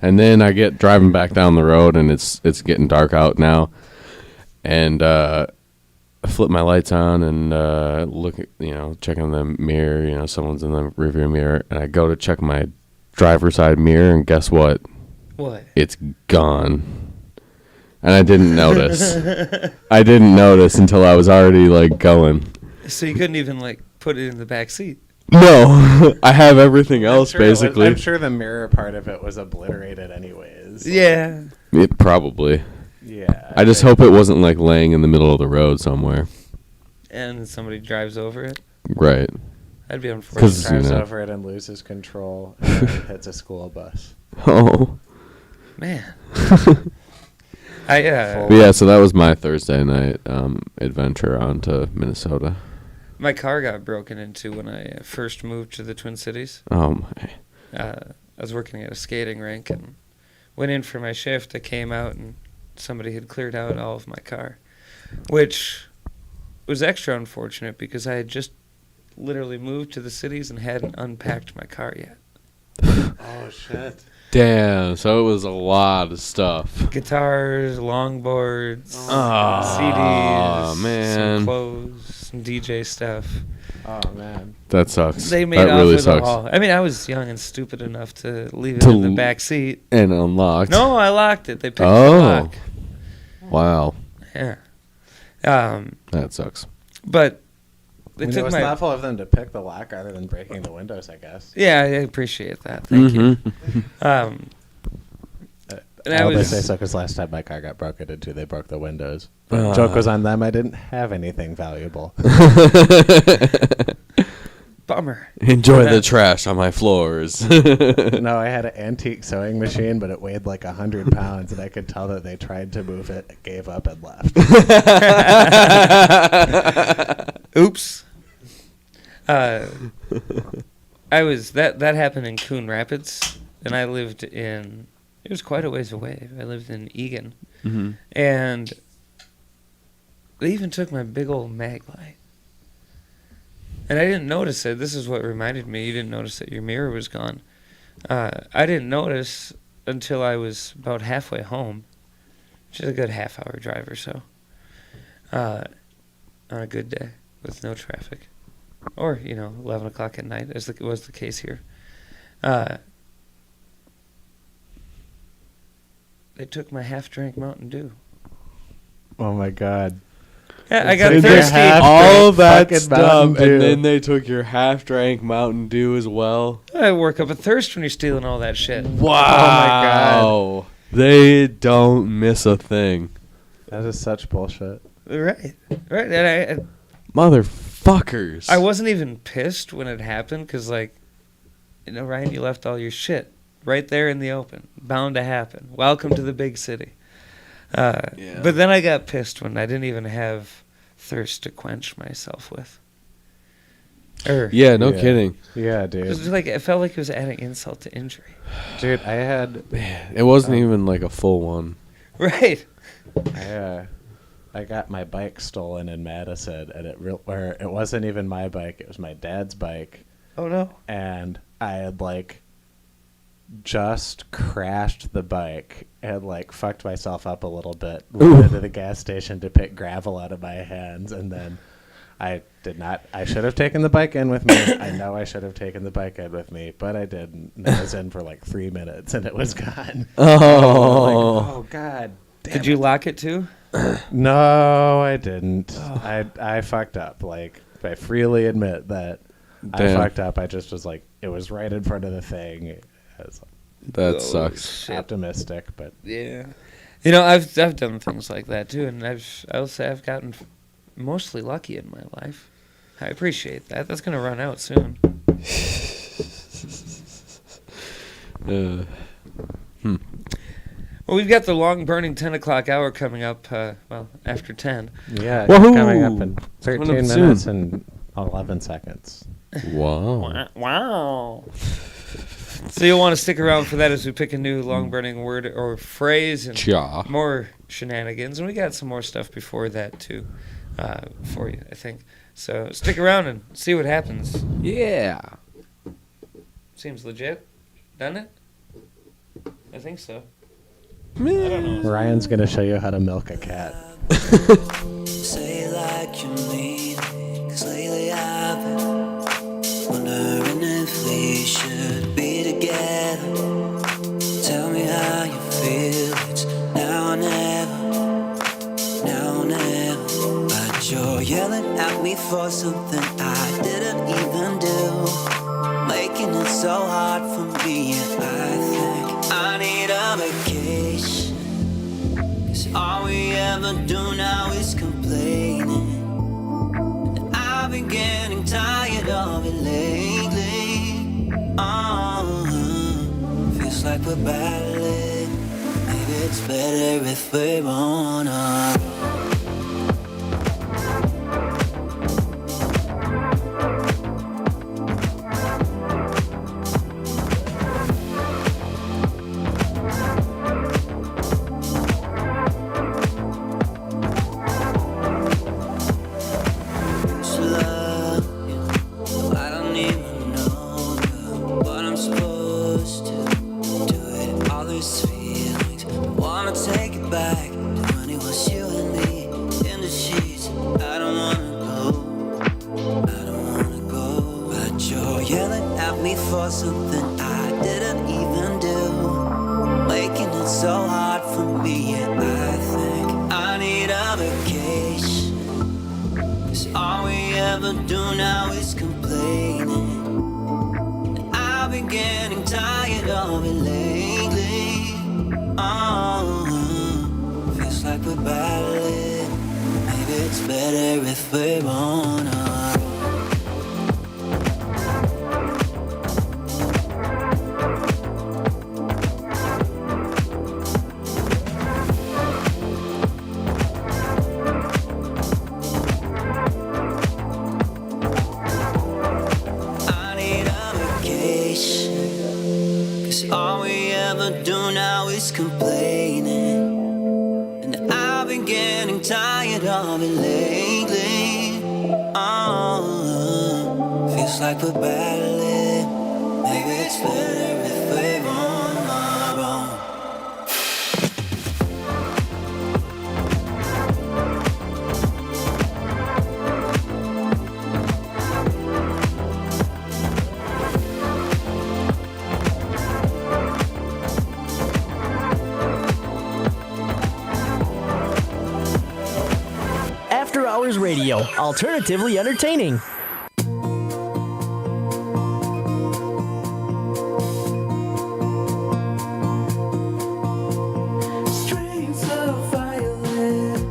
And then I get driving back down the road, and it's getting dark out now. And I flip my lights on and look at, checking the mirror. Someone's in the rearview mirror. And I go to check my driver's side mirror, and guess what? What? It's gone. And I didn't notice. I didn't notice until I was already, like, going. So you couldn't even, like, put it in the back seat? No. I have everything else, basically. I'm sure the mirror part of it was obliterated anyways. Yeah. It probably. Yeah. I just hope it wasn't, like, laying in the middle of the road somewhere. And somebody drives over it? Right. That'd be unfortunate. Drives over it and loses control and hits a school bus. Oh. Man. Yeah, so that was my Thursday night adventure on to Minnesota. My car got broken into when I first moved to the Twin Cities. Oh, my. I was working at a skating rink and went in for my shift. I came out and somebody had cleared out all of my car, which was extra unfortunate because I had just literally moved to the cities and hadn't unpacked my car yet. Oh, shit. Damn, so it was a lot of stuff. Guitars, longboards, Oh, CDs, man. some clothes, some DJ stuff. Oh, man. That sucks. They made that off really with sucks. it all. I mean, I was young and stupid enough to leave it in the back seat. And unlocked. No, I locked it. They picked the lock. Wow. Yeah. That sucks. But they It took was my... thoughtful of them to pick the lock rather than breaking the windows, I guess. Yeah, I appreciate that. Thank you. And I always say so because last time my car got broken into, they broke the windows. Ah. Joke was on them. I didn't have anything valuable. Bummer. Enjoy the trash on my floors. No, I had an antique sewing machine, but it weighed like 100 pounds, and I could tell that they tried to move it, gave up, and left. Oops. That happened in Coon Rapids, and I lived in... It was quite a ways away. I lived in Egan. Mm-hmm. And they even took my big old mag light. And I didn't notice it. This is what reminded me. You didn't notice that your mirror was gone. I didn't notice until I was about halfway home, which is a good half-hour drive or so, on a good day with no traffic. Or, 11 o'clock at night, as was the case here. They took my half-drank Mountain Dew. Oh, my God. Yeah, I got Took your thirsty. All that fucking stuff, Mountain Dew. and then they took your half-drank Mountain Dew as well. I work up a thirst when you're stealing all that shit. Wow. They don't miss a thing. That is such bullshit. Right. And Motherfuckers. I wasn't even pissed when it happened because, like, Ryan, you left all your shit right there in the open. Bound to happen. Welcome to the big city. But then I got pissed when I didn't even have thirst to quench myself with. Yeah, no kidding. Yeah, dude. It was like, it felt like it was adding insult to injury. Dude, I had... It wasn't even like a full one. Right. I got my bike stolen in Madison, and it wasn't even my bike. It was my dad's bike. Oh, no. And I had, like, just crashed the bike and, like, fucked myself up a little bit. Went into the gas station to pick gravel out of my hands, and then... I did not. I should have taken the bike in with me. I know I should have taken the bike in with me, but I didn't. I was in for like 3 minutes, and it was gone. Oh God! Did you lock it too? No, I didn't. I fucked up. Like, I freely admit that I fucked up. I just was like, it was right in front of the thing. I was like, that sucks. Optimistic, but yeah. I've done things like that too, and I'll say I've gotten mostly lucky in my life. I appreciate that. That's going to run out soon. Well, we've got the long-burning 10 o'clock hour coming up, after 10. Yeah, it's coming up in 13 minutes and 11 seconds. Wow. So you'll want to stick around for that as we pick a new long-burning word or phrase and more shenanigans. And we got some more stuff before that, too. For you, I think. So stick around and see what happens. Yeah. Seems legit. Done it? I think so. I don't know. Ryan's going to show you how to milk a cat. Say like you mean, 'cause lately I've been wondering if we should be together. Tell me how you feel, it's now or never, now or never. You're yelling at me for something I didn't even do, making it so hard for me. And I think I need a vacation, 'cause all we ever do now is complaining. And I've been getting tired of it lately. Feels like we're battling. Maybe it's better if we're on our own. Radio, alternatively entertaining. Strings of violin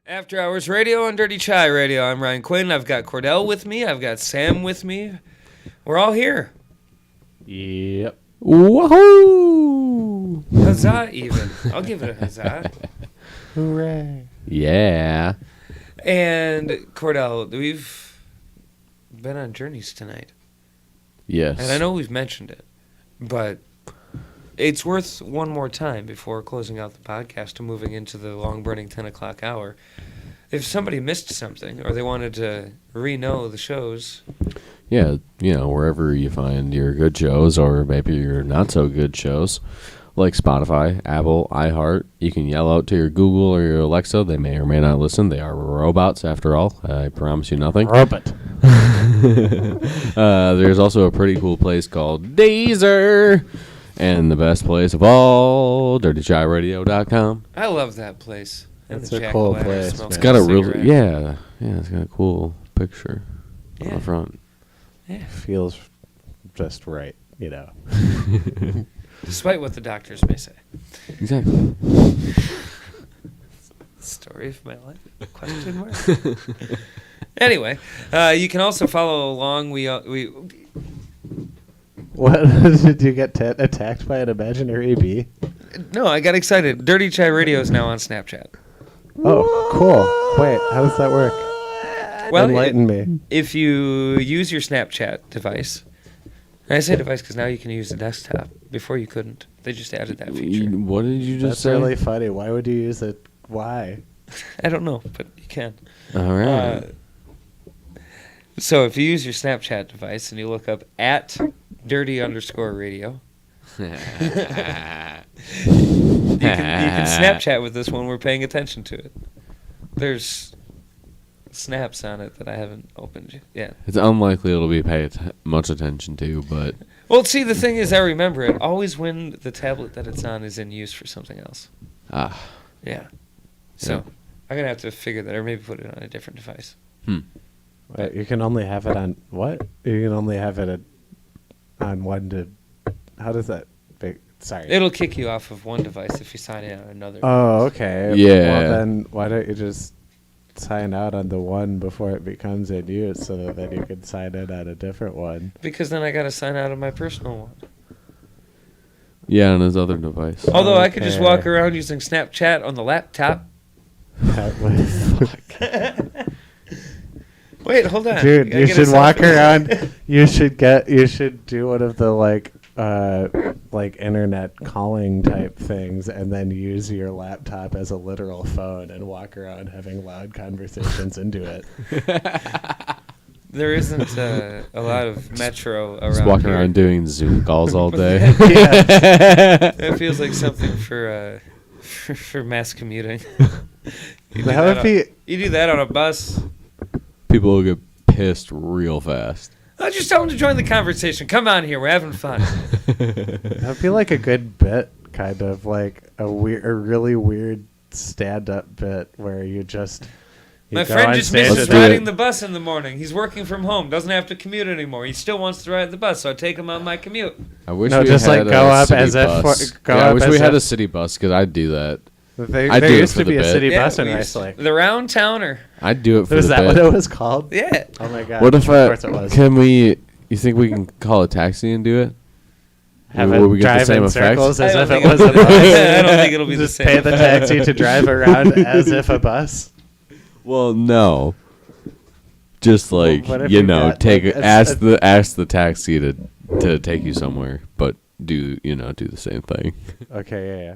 After Hours Radio on Dirty Chai Radio. I'm Ryan Quinn. I've got Kordell with me. I've got Sam with me. We're all here. Yep. Woohoo! Huzzah, even. I'll give it a huzzah. Hooray. Yeah. And Kordell, we've been on journeys tonight. Yes. And I know we've mentioned it, but it's worth one more time before closing out the podcast and moving into the long-burning 10 o'clock hour. If somebody missed something or they wanted to re-know the shows... Yeah, wherever you find your good shows or maybe your not-so-good shows, like Spotify, Apple, iHeart, you can yell out to your Google or your Alexa. They may or may not listen. They are robots, after all. I promise you nothing. Robot. There's also a pretty cool place called Deezer. And the best place of all, dirtychiradio.com. I love that place. And That's the a cool jack-o'-lantern place, smells It's like got a cigarette. really, it's got a cool picture on the front. Yeah. Feels just right, Despite what the doctors may say. Exactly. Story of my life? Question mark? Anyway, you can also follow along. We What? Did you get attacked by an imaginary bee? No, I got excited. Dirty Chai Radio is now on Snapchat. Oh, cool. Wait, how does that work? Well, Enlighten me. If you use your Snapchat device, and I say device because now you can use the desktop. Before you couldn't. They just added that feature. What did you just That's say? really funny. Why would you use it? Why? I don't know, but you can. All right. So if you use your Snapchat device and you look up at dirty_radio, you can Snapchat with this when we're paying attention to it. There's snaps on it that I haven't opened yet. It's unlikely it'll be paid much attention to, but... Well, see, the thing is, I remember it always when the tablet that it's on is in use for something else. Ah. Yeah. So, Yeah. I'm going to have to figure that, or maybe put it on a different device. Wait, you can only have it on what? You can only have it on one to... How does that... Sorry. It'll kick you off of one device if you sign in on another. Oh, okay. Yeah. Well, then why don't you just sign out on the one before it becomes in use so that then you can sign in on a different one? Because then I got to sign out on my personal one. Yeah, on his other device. Although I could just Okay. walk around using Snapchat on the laptop. That was... Wait, hold on. Dude, I you gotta should walk selfie. around. You should do one of the like internet calling type things, and then use your laptop as a literal phone and walk around having loud conversations into it. There isn't a lot of metro around. Just walking here. around doing Zoom calls all day. That feels like something for mass commuting. You do That would be. you do that on a bus. People will get pissed real fast. I'll just tell them to join the conversation. Come on here, we're having fun. That'd be like a good bit, kind of like a really weird stand-up bit where you just. My go friend on just stage misses and- riding the bus in the morning. He's working from home, doesn't have to commute anymore. He still wants to ride the bus, so I take him on my commute. I wish No, we just, had like, go a up city as if bus. go I up wish as we had if- a city bus because I'd do that. There I'd do it used for to the be a bit. city Yeah, bus in we Rice used- Lake. the round towner. I'd do it for Was the that bit. what it was called? Yeah. Oh my god. What if of course it was. can we? You think we can call a taxi and do it? Have Will it we get the drive same in effect? circles as I if don't it was a think bus. I don't think it'll be the Just same. pay the taxi to drive around as if a bus. Well, no. Just like what if you got, take like, ask the taxi to take you somewhere, but do the same thing. Okay, yeah.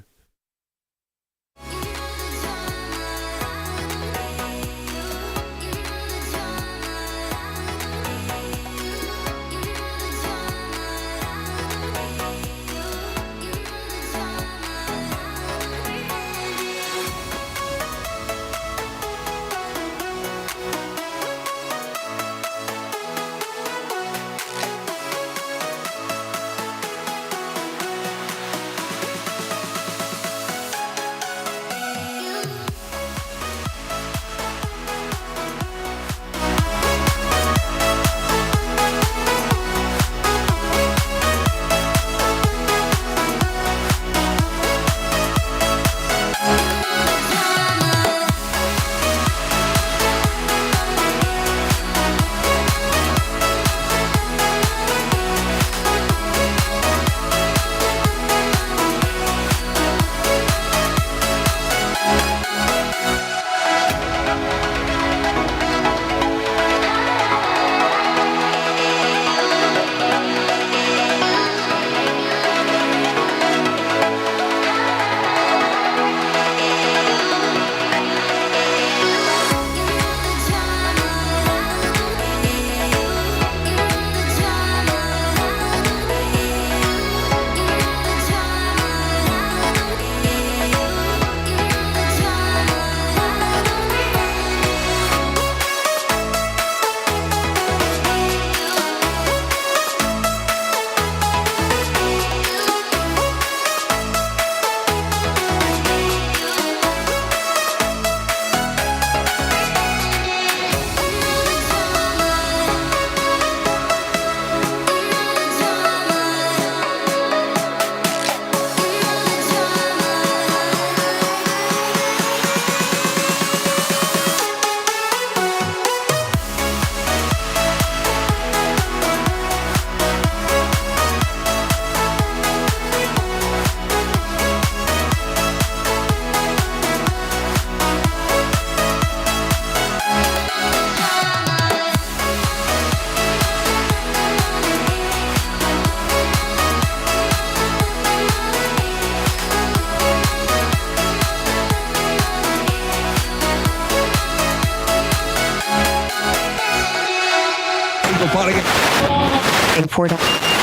party.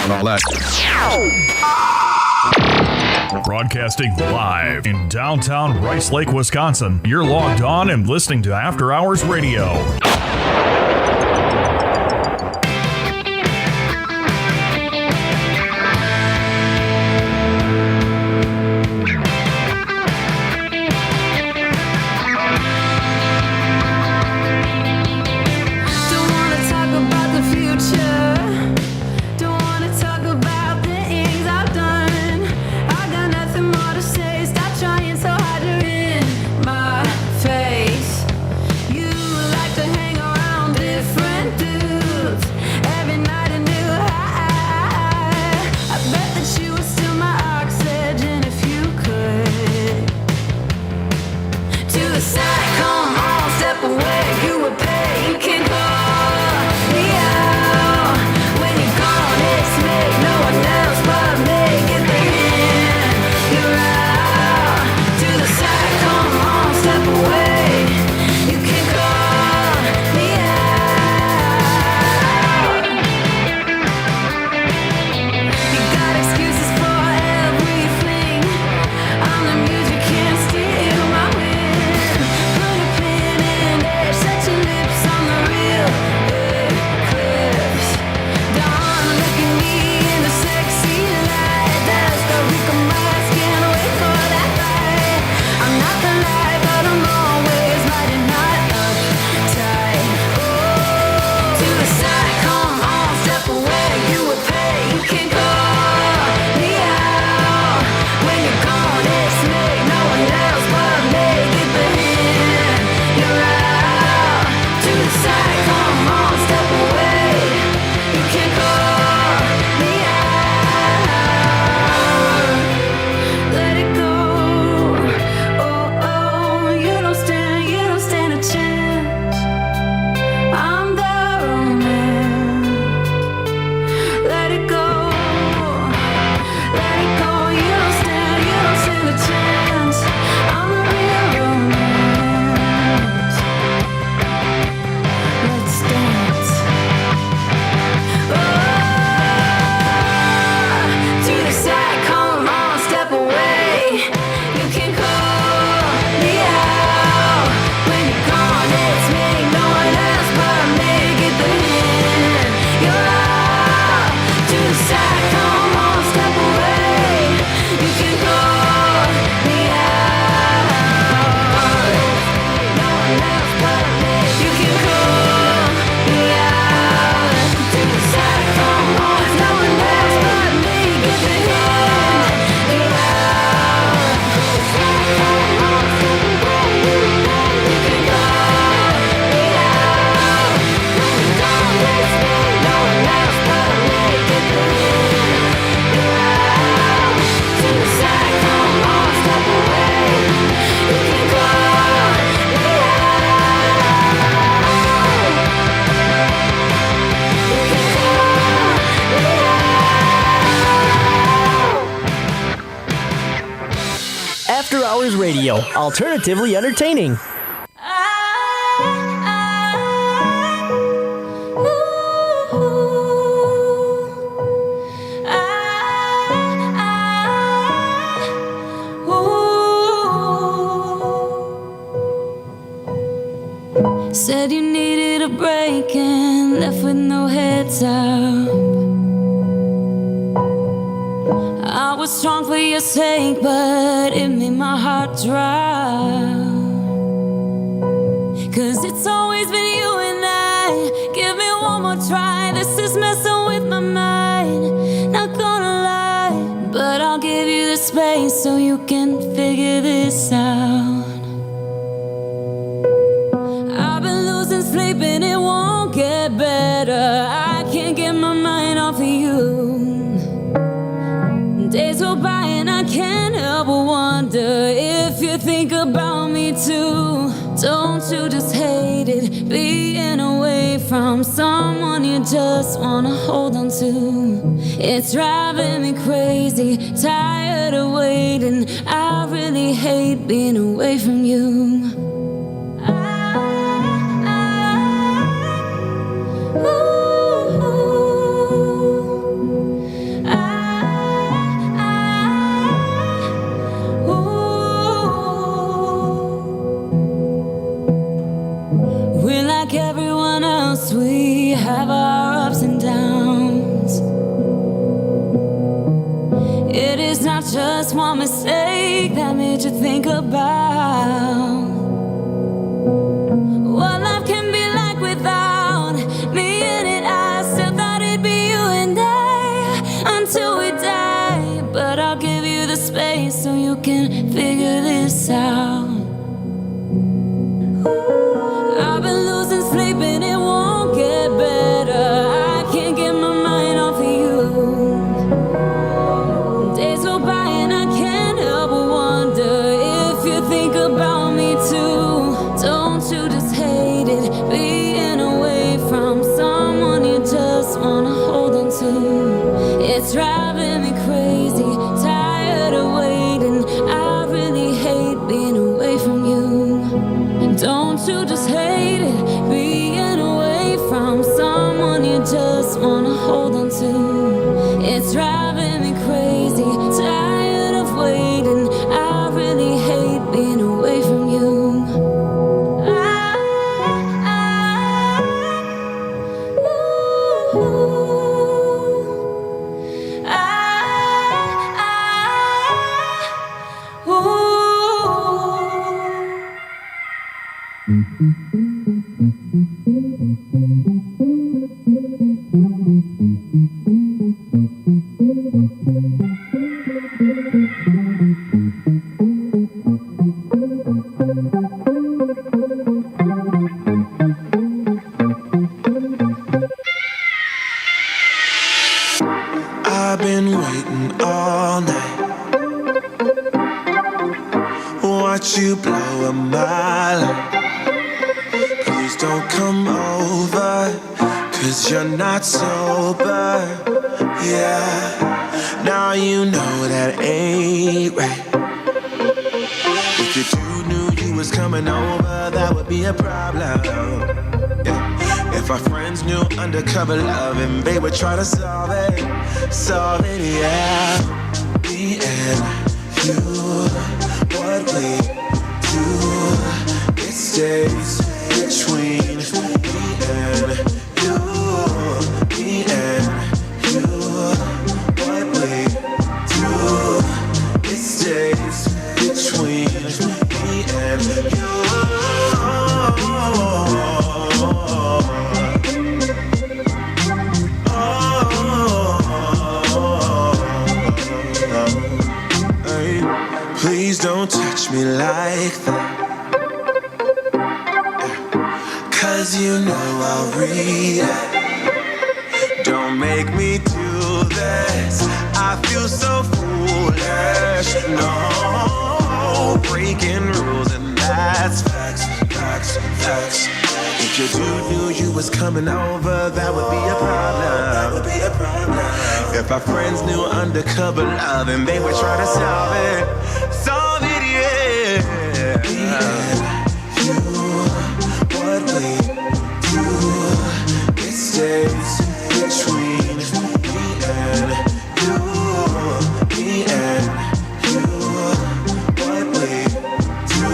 And all that. Broadcasting live in downtown Rice Lake, Wisconsin. You're logged on and listening to After Hours Radio. After Hours Radio, alternatively entertaining. Said you needed a break and left with no heads up. I was strong for your sake, but it made my heart drop. 'Cause it's always been you and I. Give me one more try. This is messing with my mind. Not gonna lie, but I'll give you the space so you can figure this out. I've been losing sleep and it won't get better. I can't get my mind off of you. Days go by and I can't help but wonder if you think about me too. Don't you just hate it, being away from someone you just wanna hold on to? It's driving me crazy, tired of waiting. I really hate being away from you. Ooh. mistake that made you think about what life can be like without me in it. I still thought it'd be you and I until we die, but I'll give you the space so you can figure this out. I've been losing sleep and it won't get better. I can't get my mind off of you. Days go by and I can't help but wonder if you think about me too. Don't you just hate it, being away from someone you just wanna hold on to? It's driving me crazy, tired of waiting. I really hate being away from you. Don't you just hate it, being away from someone you just wanna hold on to? It's driving me crazy, tired of waiting. I really hate being away from you. I've been waiting all night. Watch you blow a mile. Please don't come over, 'cause you're not sober. Yeah, now you know that ain't right. If your dude knew you was coming over, that would be a problem. Yeah. If our friends knew undercover loving, they would try to solve it, yeah. Me and you, what we do, it stays between me and you. Me and you, what we do, it stays between me and you. Please don't touch me like that, 'cause you know I'll react. Don't make me do this, I feel so foolish. No, breaking rules and that's facts. If your dude knew you was coming over, that would be a problem. If our friends knew undercover loving, they would try to solve it, yeah. Me and you, what we do, it stays between me and you. Me and you, what we do,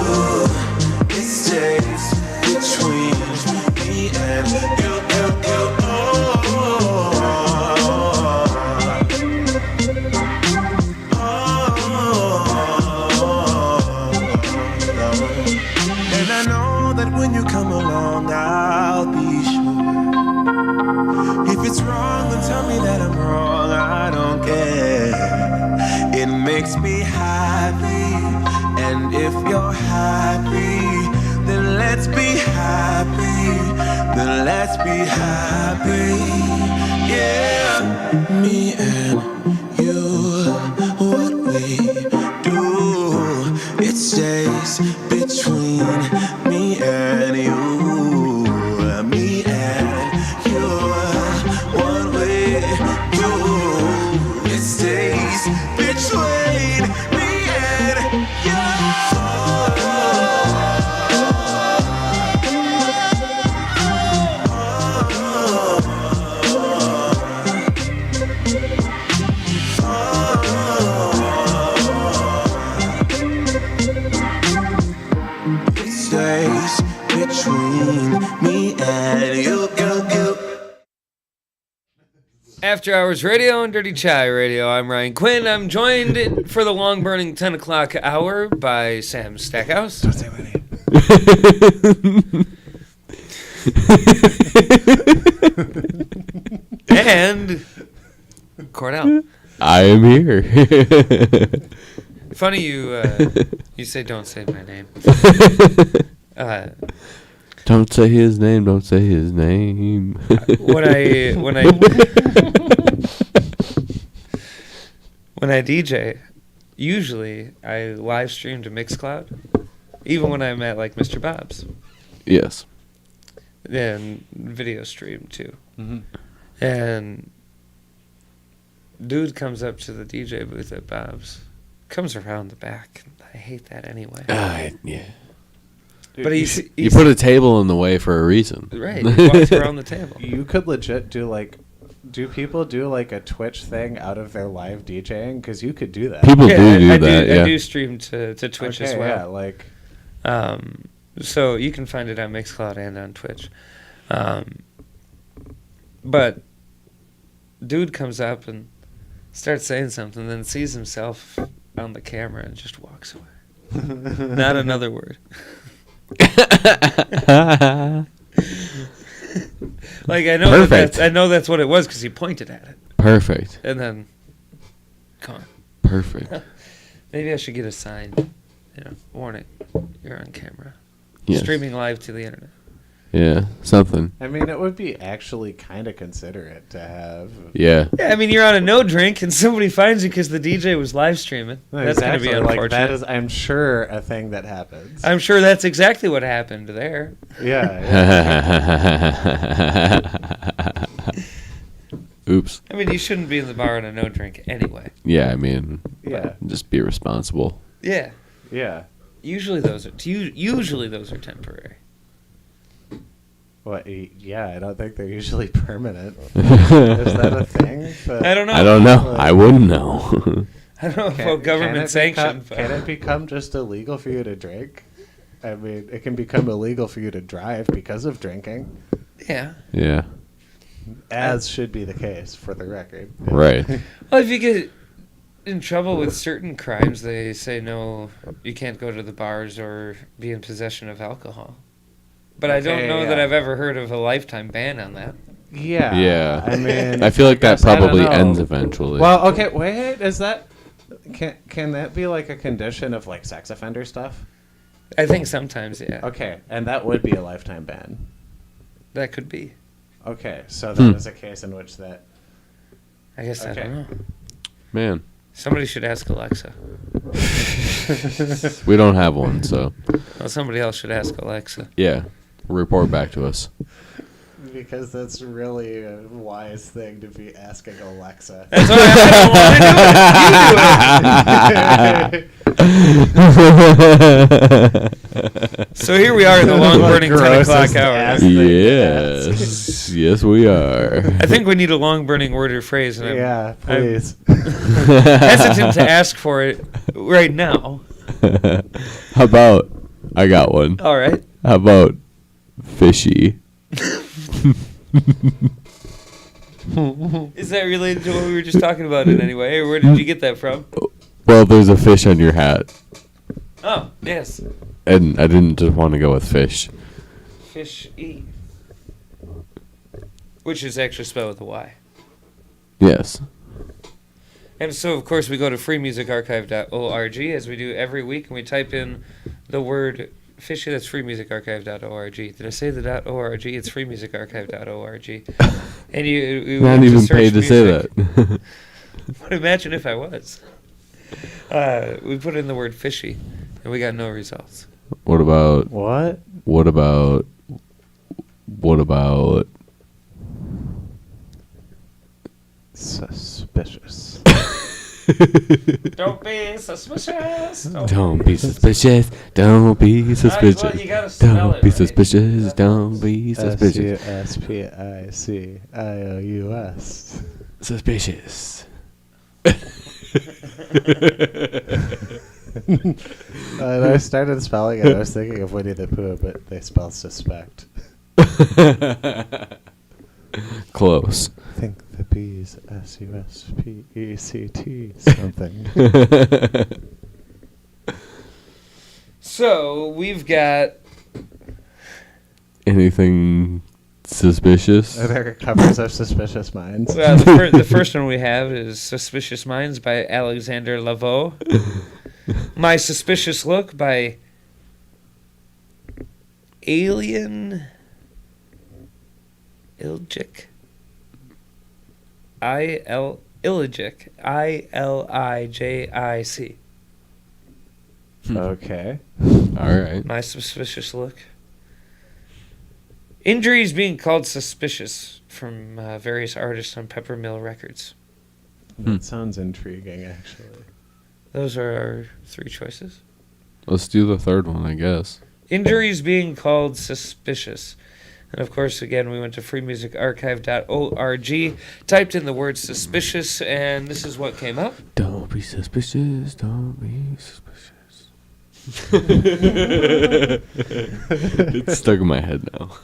it stays between me and you. And I know that when you come along, I'll be sure. If it's wrong, then tell me that I'm wrong. I don't care. It makes me happy, and if you're happy, then let's be happy. Yeah, me and you, what we do, it stays between me and you. Me and you, what we do, it stays between me and you. It stays between After Hours Radio and Dirty Chai Radio. I'm Ryan Quinn. I'm joined for the long burning 10 o'clock hour by Sam Stackhouse. Don't say my name. And Kordell. I am here. Funny you say don't say my name. Don't say his name. Don't say his name. when I DJ, usually I live stream to Mixcloud, even when I'm at like Mr. Bob's. Yes. And video stream too. Mm-hmm. And dude comes up to the DJ booth at Bob's, comes around the back. I hate that anyway. Yeah. But he's you put a table in the way for a reason. Right. He walks around the table. You could legit do people do like a Twitch thing out of their live DJing? Because you could do that. People do I that. Yeah. I do stream to Twitch as well. Yeah, like. So you can find it on Mixcloud and on Twitch. But dude comes up and starts saying something, then sees himself on the camera and just walks away. Not another word. Like I know that's what it was because he pointed at it. Perfect. And then, come on. Perfect. Maybe I should get a sign. Warning, you're on camera. Yes. Streaming live to the internet. Yeah, something. I mean, it would be actually kind of considerate to have. Yeah. Yeah, I mean, you're on a no drink and somebody finds you because the DJ was live streaming. That's going to be unfortunate. Like, that is, I'm sure, a thing that happens. I'm sure that's exactly what happened there. Yeah. Oops. I mean, you shouldn't be in the bar on a no drink anyway. Yeah, I mean, yeah. Just be responsible. Yeah. Yeah. Usually those are temporary. What? Yeah, I don't think they're usually permanent. Is that a thing? But I don't know. I don't know. I wouldn't know. I don't know about government sanction. Can it become just illegal for you to drink? I mean, it can become illegal for you to drive because of drinking. Yeah. Yeah. As should be the case, for the record. Right. Well, if you get in trouble with certain crimes, they say no, you can't go to the bars or be in possession of alcohol. But I don't know that I've ever heard of a lifetime ban on that. Yeah. Yeah. I mean, I feel like that probably ends eventually. Well, okay, wait. Is that can that be like a condition of like sex offender stuff? I think sometimes, yeah. Okay, and that would be a lifetime ban. That could be. Okay, so that is a case in which that. I guess I don't know. Man. Somebody should ask Alexa. We don't have one, so. Well, somebody else should ask Alexa. Yeah. Report back to us. Because that's really a wise thing to be asking Alexa. That's why I don't want to do it. You do it. So here we are in the long burning 10 o'clock hour. Yes. Yes, we are. I think we need a long burning word or phrase. And yeah, please. I'm hesitant to ask for it right now. How about, I got one. All right. How about fishy? Is that related to what we were just talking about in any way, or where did you get that from? Well, there's a fish on your hat. Oh, yes. And I didn't just want to go with fish. Fish-y. Which is actually spelled with a Y. Yes. And so, of course, we go to freemusicarchive.org, as we do every week, and we type in the word fishy. That's freemusicarchive.org. Did I say the .org? It's freemusicarchive.org. And you not even paid to say that. But imagine if I was. We put in the word fishy, and we got no results. What about... What? What about... Suspicious. Don't be suspicious. Don't be suspicious. Don't be suspicious. Well, you gotta smell Don't be it, right? suspicious. Don't be suspicious. SUSPICIOUS. Suspicious. I started spelling it. I was thinking of Winnie the Pooh, but they spell suspect. Close. Think the bees, SUSPECT something. So we've got Anything suspicious? Are there covers of Suspicious Minds? well, the first one we have is "Suspicious Minds" by Alexander Lopau. "My Suspicious Look" by Alien Iljic. Iljic. ILIJIC. Okay. All right. "My Suspicious Look." "Injuries Being Called Suspicious" from various artists on Peppermill Records. That sounds intriguing, actually. Those are our three choices. Let's do the third one, I guess. "Injuries Being Called Suspicious." And of course, again, we went to freemusicarchive.org, typed in the word suspicious, and this is what came up. Don't be suspicious, don't be suspicious. It's stuck in my head now.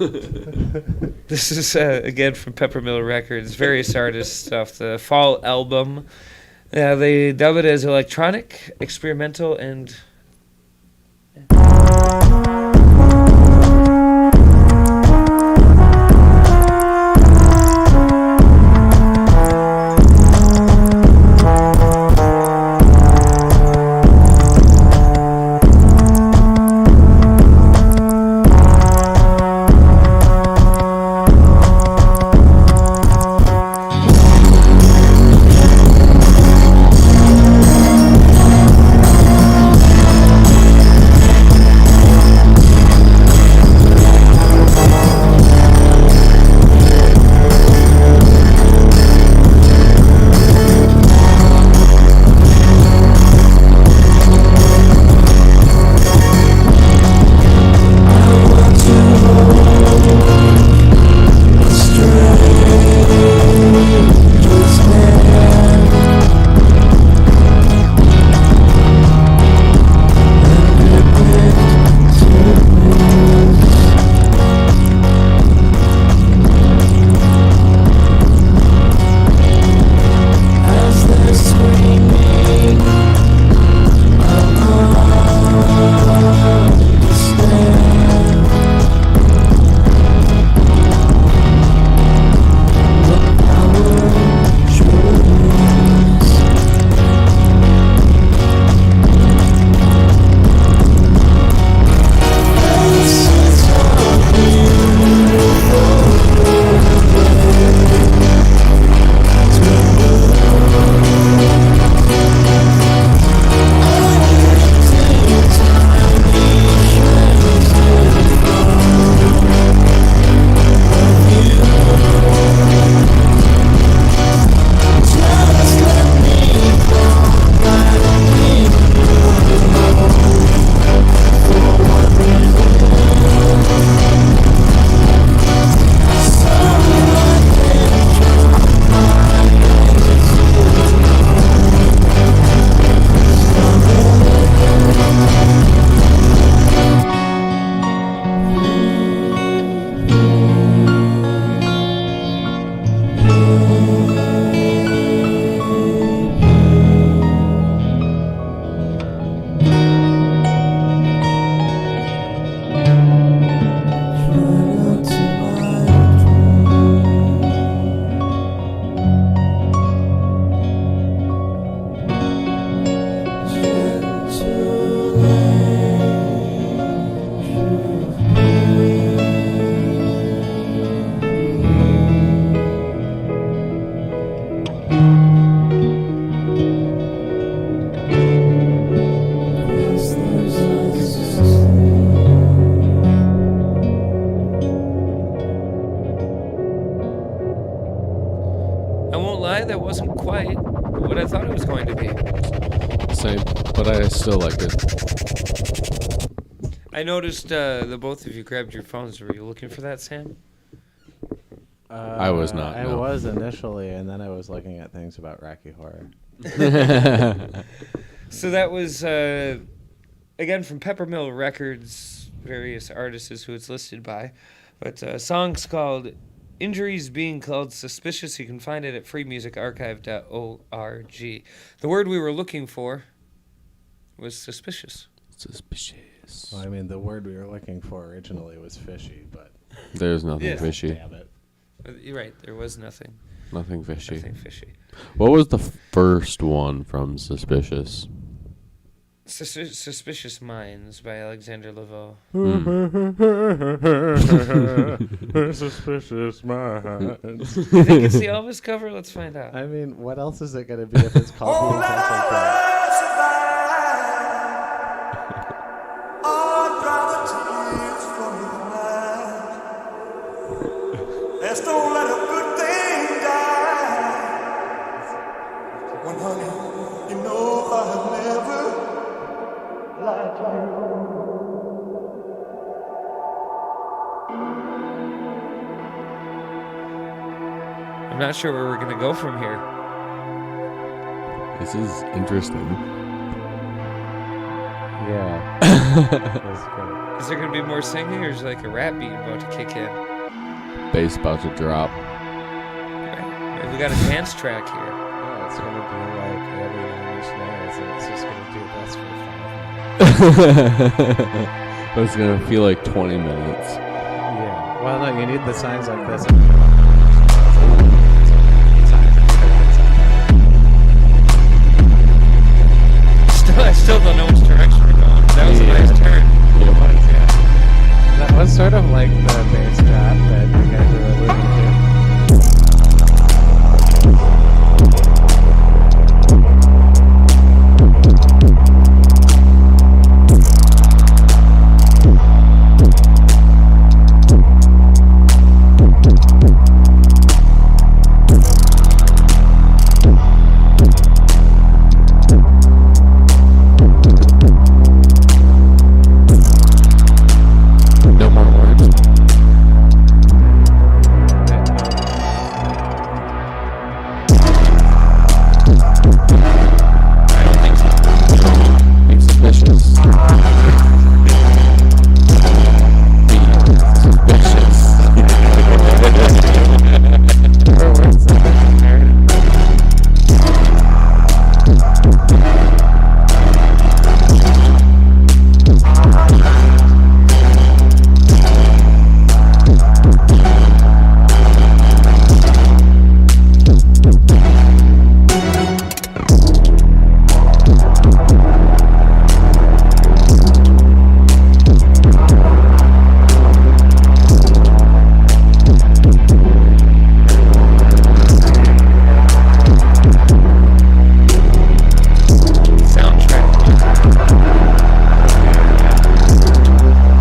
This is, again, from Peppermill Records, various artists off the fall album. They dub it as electronic, experimental, and... That wasn't quite what I thought it was going to be. Same, but I still like it. I noticed the both of you grabbed your phones. Were you looking for that, Sam? I was not. I no. was initially, and then I was looking at things about Rocky Horror. So that was, again, from Peppermill Records, various artists who it's listed by. But songs called injuries being called suspicious. You can find it at freemusicarchive.org. The word we were looking for was suspicious. Suspicious. Well, I mean, the word we were looking for originally was fishy, but there's nothing Yeah. fishy. damn it. You're right. There was nothing. Nothing fishy. Nothing fishy. What was the first one from Suspicious? Suspicious Minds by Alexander Lopau. Suspicious minds. You think it's the Elvis cover? Let's find out. I mean, what else is it going to be if it's called the Intention Play? Let's don't let a good thing die. One honey, you know I have never lied to I'm not sure where we're going to go from here. This is interesting. Yeah. That's good. Is there going to be more singing, or is like a rap beat about to kick in? Bass about to drop. Right. We got a dance track here. Yeah, it's going to be like every Irish knows, and it's just going to do this for 5 minutes. But it's going to feel like 20 minutes. Yeah. Well, no, you need the songs like this. I still don't know which direction we're going. That was a nice turn. It was, yeah. That was sort of like the bass drop that you guys were alluding to. No more words. Be suspicious. Be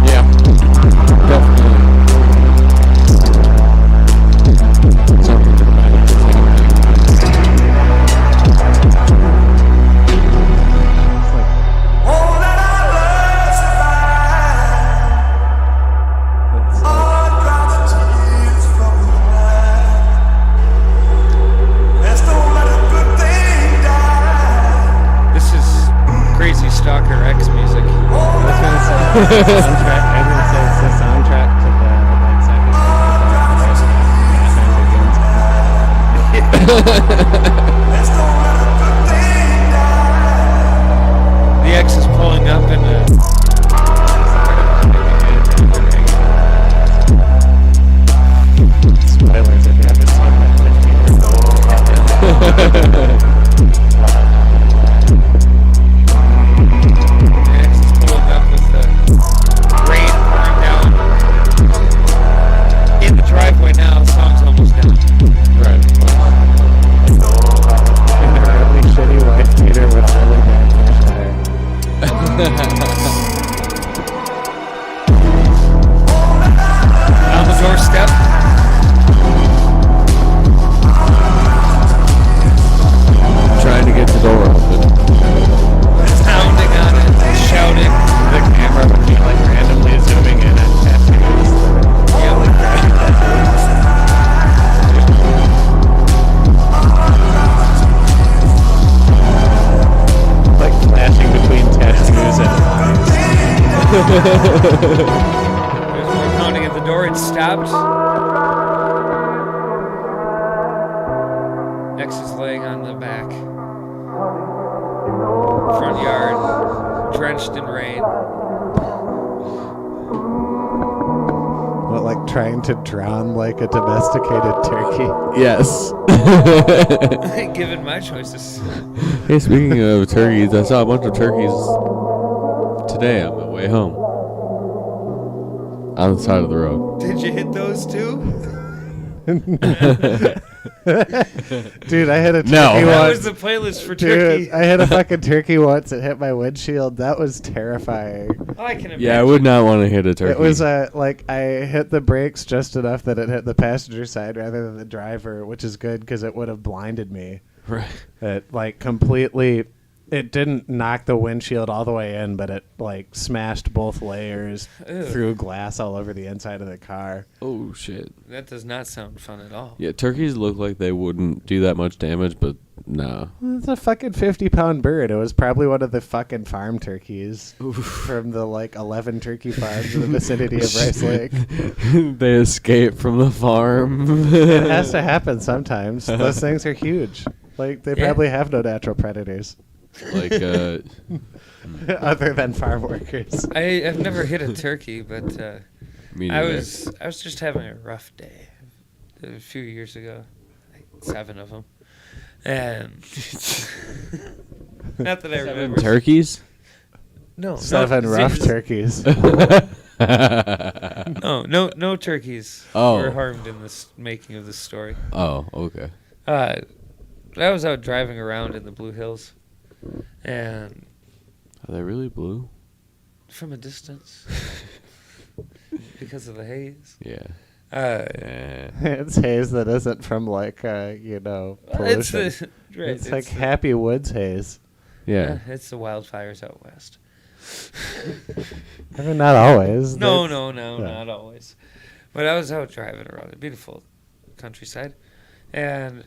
Yeah, definitely. Something dramatic is happening. all that I love survive. All dry the tears from your eyes. Let's don't let a good thing die. This is Crazy Stalker X music. I was going to say soundtrack. I was going to say it's the soundtrack to the like second half of Let's don't let a good thing die. The X is pulling up in the... Spoilers if you haven't seen that 15 years old. The X is pulling up with the rain pouring down in the driveway now. The song's almost done. Right. In a really shitty white theater with really bad On the doorstep. Trying to get the door open. Pounding on it, shouting. The camera would be like randomly zooming in on tattoos. Like flashing between tattoos and eyes. There's more pounding at the door. It stopped. X is laying on the back. Front yard, drenched in rain. What, like trying to drown like a domesticated turkey? Yes. Given my choices. Hey, speaking of turkeys, I saw a bunch of turkeys today on my way home. On the side of the road. Did you hit those too? Dude, I hit a turkey No. once. That was the playlist for turkey. Dude, I hit a fucking turkey once. It hit my windshield. That was terrifying. Oh, I can imagine. Yeah, I would not want to hit a turkey. It was like I hit the brakes just enough that it hit the passenger side rather than the driver, which is good because it would have blinded me. Right. It like completely. It didn't knock the windshield all the way in, but it like smashed both layers, Ew. threw glass all over the inside of the car. Oh, shit. That does not sound fun at all. Yeah, turkeys look like they wouldn't do that much damage, but nah. It's a fucking 50-pound bird. It was probably one of the fucking farm turkeys from the like 11 turkey farms in the vicinity of Rice Lake. They escape from the farm. It has to happen sometimes. Those things are huge. Like they Yeah. probably have no natural predators. Like, other than farm workers. I've never hit a turkey, but me I neither. was just having a rough day a few years ago, like 7 of them, and not that I remember. Turkeys? No, 7 rough zero- turkeys. No turkeys Oh. were harmed in this making of this story. Oh, okay. I was out driving around in the Blue Hills, and Are they really blue? from a distance, because of the haze. Yeah. Yeah. It's haze that isn't from like pollution. It's It's like Happy Woods haze. Yeah. It's the wildfires out west. I mean, not always. No, That's- not always. But I was out driving around the beautiful countryside, and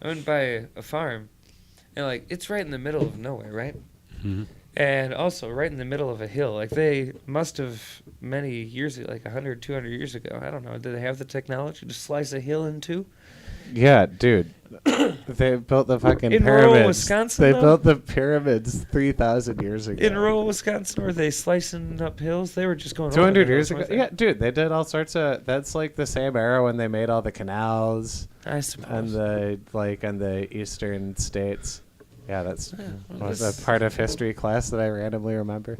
I went by a farm, and like it's right in the middle of nowhere, right? Mm-hmm. And also right in the middle of a hill. Like they must have many years, like 100, 200 years ago. I don't know. Did they have the technology to slice a hill in two? Yeah, dude. They built the fucking In rural pyramids. Wisconsin, They though? built the pyramids 3,000 years ago. In rural Wisconsin, were they slicing up hills? They were just going over 200 the years hills, ago. weren't they? Yeah, dude, they did all sorts of. That's like the same era when they made all the canals I suppose. and the eastern states. Yeah, that's well, was this- a part of history class that I randomly remember.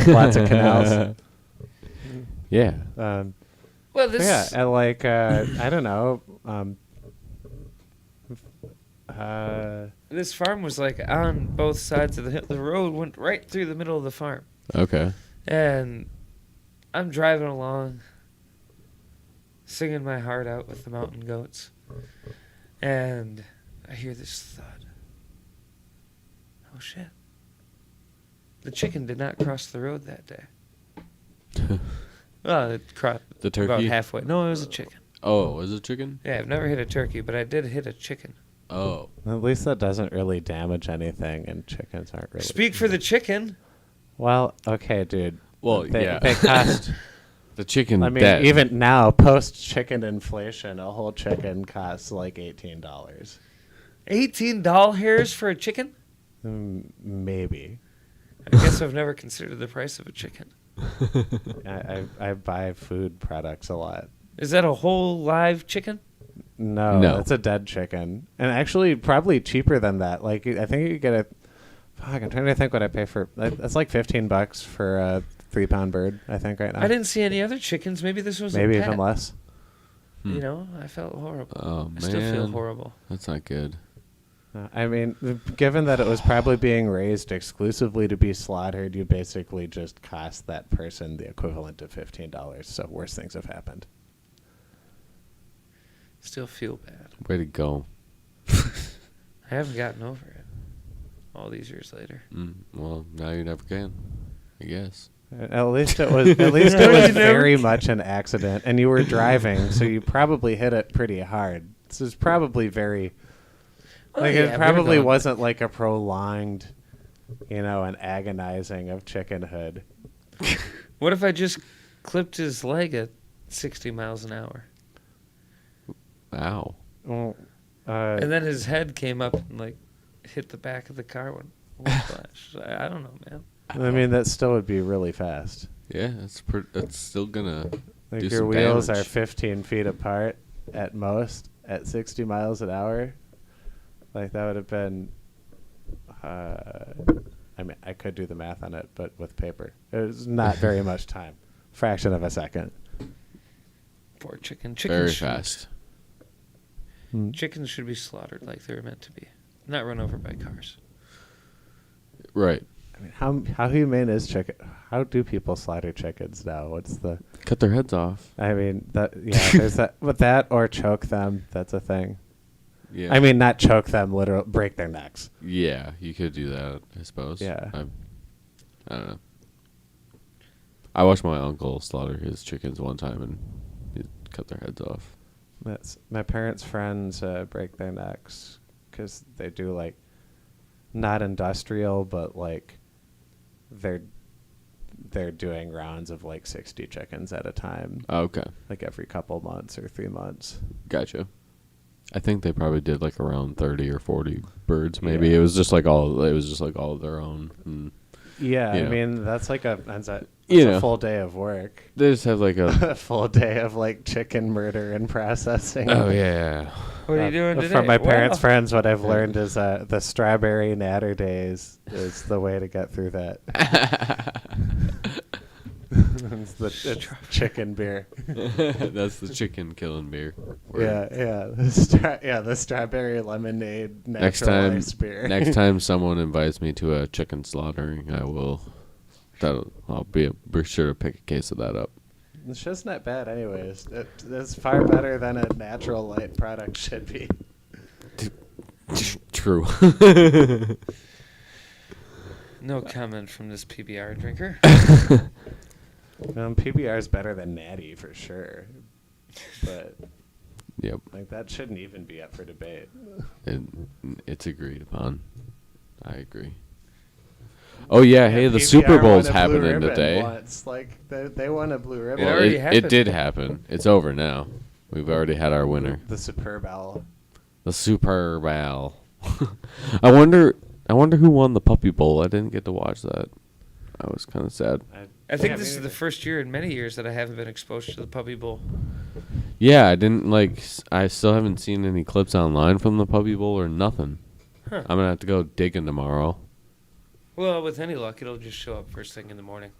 Lots of canals. Yeah. Well, this Yeah, and like I don't know. this farm was like on both sides of the hill. The road went right through the middle of the farm. Okay. And I'm driving along, singing my heart out with the mountain goats. And I hear this thud. Oh, shit. The chicken did not cross the road that day. Well, it crossed The about turkey? halfway. No, it was a chicken. Oh, was it chicken? Yeah, I've never hit a turkey, but I did hit a chicken. Oh. At least that doesn't really damage anything, and chickens aren't really. Speak for the chicken. Well, okay, dude. Well, they, yeah. They cost. The chicken I mean, dead. even now, post chicken inflation, a whole chicken costs like $18. $18 for a chicken? Maybe. I guess I've never considered the price of a chicken. I buy food products a lot. Is that a whole live chicken? No, No. that's a dead chicken, and actually probably cheaper than that. Like I think you get a. Fuck, I'm trying to think what I pay for. That's like $15 for a 3-pound bird. I think right now. I didn't see any other chickens. Maybe this was Maybe a pet. even less. You know, I felt horrible. Oh, I still feel man. horrible. That's not good. I mean, given that it was probably being raised exclusively to be slaughtered, you basically just cost that person the equivalent of $15. So worse things have happened. Still feel bad. Way to go. I haven't gotten over it. All these years later. Well, now you never can. I guess. At least it was. At least it was very much an accident, and you were driving, so you probably hit it pretty hard. This is probably very. Like yeah, it we probably were going- wasn't like a prolonged, an agonizing of chickenhood. What if I just clipped his leg at 60 miles an hour? Ow. Well, And then his head came up and like hit the back of the car when flash. I don't know, man. I mean, that still would be really fast. Yeah, that's still gonna Like do your some wheels damage. are 15 feet apart at most at 60 miles an hour. Like that would have been. I mean, I could do the math on it, but with paper, it was not very much time. Fraction of a second. Poor chicken. Very fast. Chickens should be slaughtered like they're meant to be, not run over by cars. Right. I mean, how humane is chicken? How do people slaughter chickens now? What's the Cut their heads off. I mean, there's that with that or choke them. That's a thing. Yeah. I mean, not choke them, literally break their necks. Yeah, you could do that, I suppose. Yeah. I don't know. I watched my uncle slaughter his chickens one time, and he cut their heads off. That's my parents' friends break their necks because they do like not industrial, but like they're doing rounds of like 60 chickens at a time. Okay. Like every couple months or 3 months. Gotcha. I think they probably did like around 30 or 40 birds. Maybe Yeah. it was just like all of their own. And, Yeah, you I know. mean that's like a full day of work. They just have like a A full day of like chicken murder and processing. Oh yeah. What are you doing today? From my parents' Well, friends, what I've learned is the strawberry natter days is the way to get through that. it's chicken beer. That's the chicken killing beer. Yeah. The strawberry lemonade Next natural time, ice beer. next time someone invites me to a chicken slaughtering, I'll be sure to pick a case of that up. It's just not bad, anyways. It's far better than a natural light product should be. True. No comment from this PBR drinker. PBR is better than Natty for sure, but Yep. like that shouldn't even be up for debate. It's agreed upon. I agree. Oh yeah, hey, the PBR Super Bowl's won a blue happening ribbon today. Once. Like they won a blue ribbon. It Well, already it happened. did happen. It's over now. We've already had our winner. The Super Bowl. The Super Bowl. I wonder who won the Puppy Bowl. I didn't get to watch that. I was kind of sad. I think this is the first year in many years that I haven't been exposed to the Puppy Bowl. Yeah, I didn't I still haven't seen any clips online from the Puppy Bowl or nothing. Huh. I'm gonna have to go digging tomorrow. Well, with any luck, it'll just show up first thing in the morning.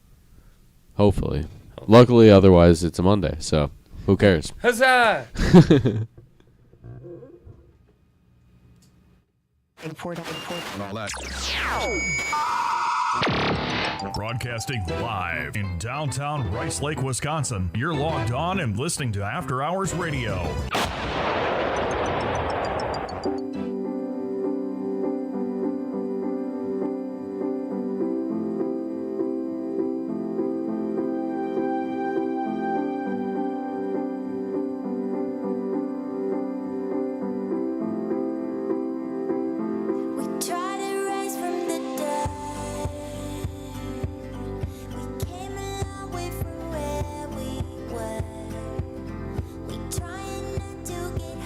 Hopefully. Luckily, otherwise it's a Monday, so who cares? Huzzah! Broadcasting live in downtown Rice Lake, Wisconsin. You're logged on and listening to After Hours Radio. We try to rise from the dead. We came a long way from where we were. We try not to get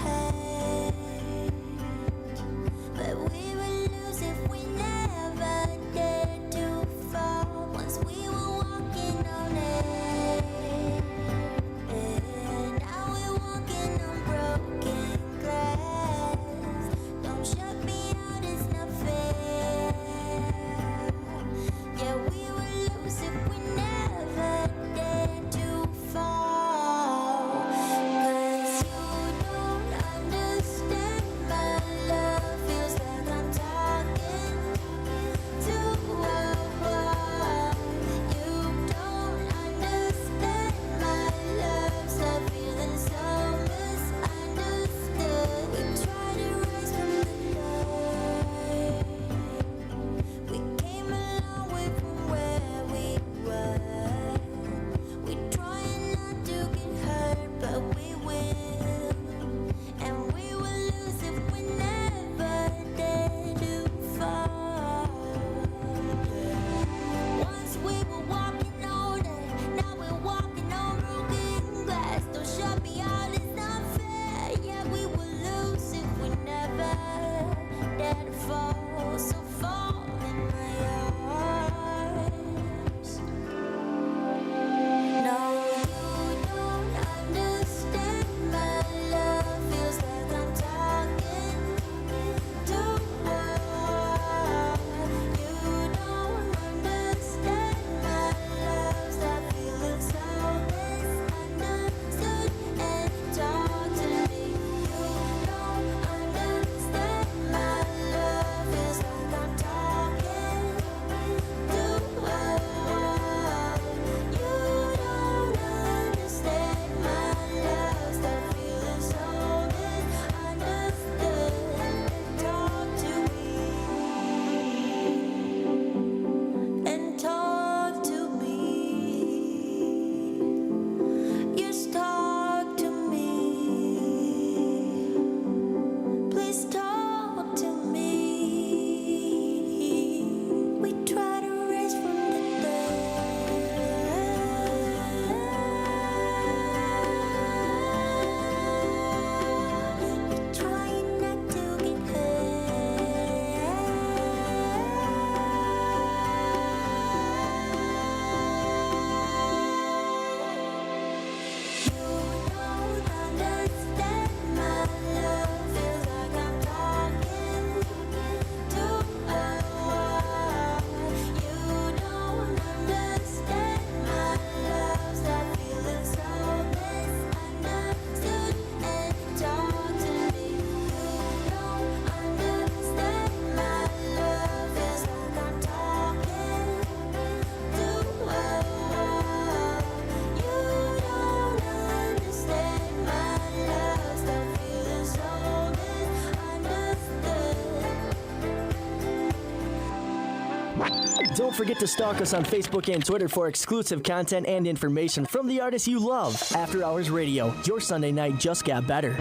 Don't forget to stalk us on Facebook and Twitter for exclusive content and information from the artists you love. After Hours Radio, your Sunday night just got better.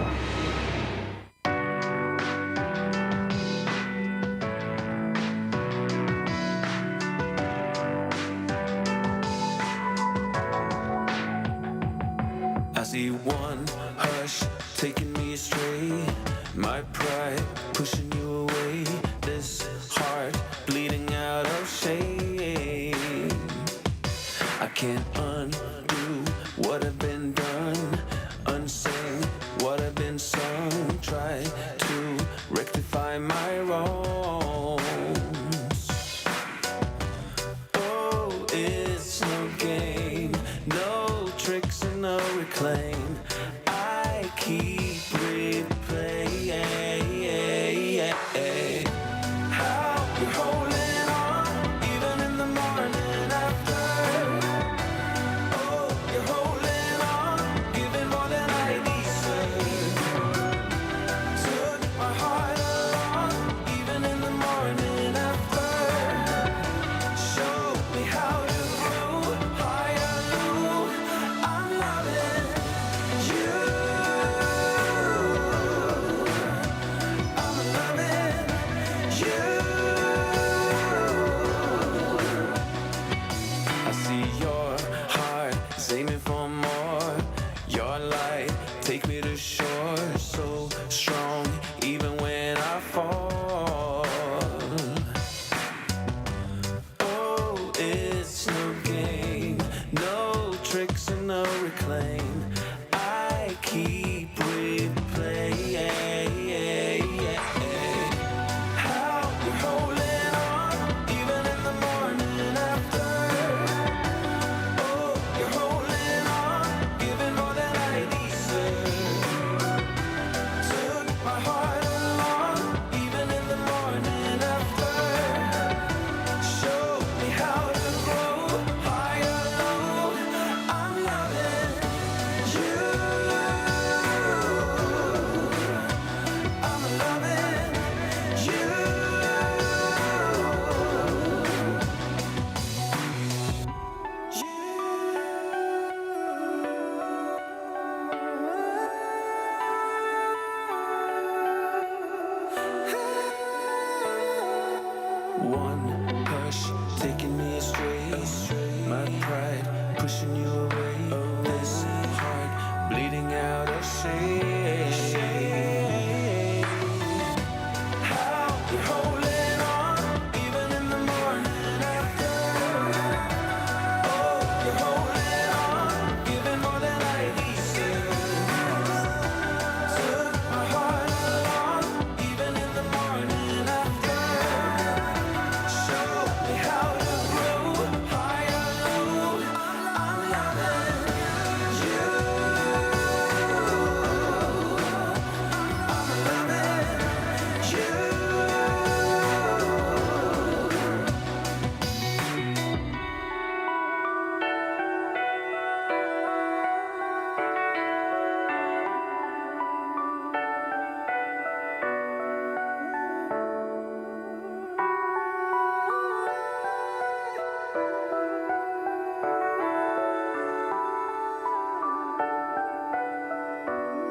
I see one hush taking me astray, my pride pushing you away, this heart bleeding out of shame. I can't undo what I've been done, unsing what I've been sung, try to rectify my wrongs. Oh, it's no game, no tricks and no reclaim. I keep replaying how you're holding on, even in the morning after. Oh, you're holding on, giving more than I deserve. Took my heart along, even in the morning after. Show me how to grow higher, low. I'm loving you. I'm loving you. I see your heart is aiming for more. Your light take me to shore, so strong even when I fall. Oh, it's no game, no tricks and no reclaim. I keep replaying how you're holding on, even in the morning after. Oh, you're holding on, giving more than I deserve. Took my heart along, even in the morning after. Show me how to grow higher, low. I'm loving you. I'm loving you. One hush taking me astray, my pride pushing you away, this heart bleeding out of shame. How you're holding on, even in the morning after. Oh, you're holding on, giving more than I deserve. Took my heart along, even in the morning after. Show me how to grow higher, low. I'm loving you. I'm loving you.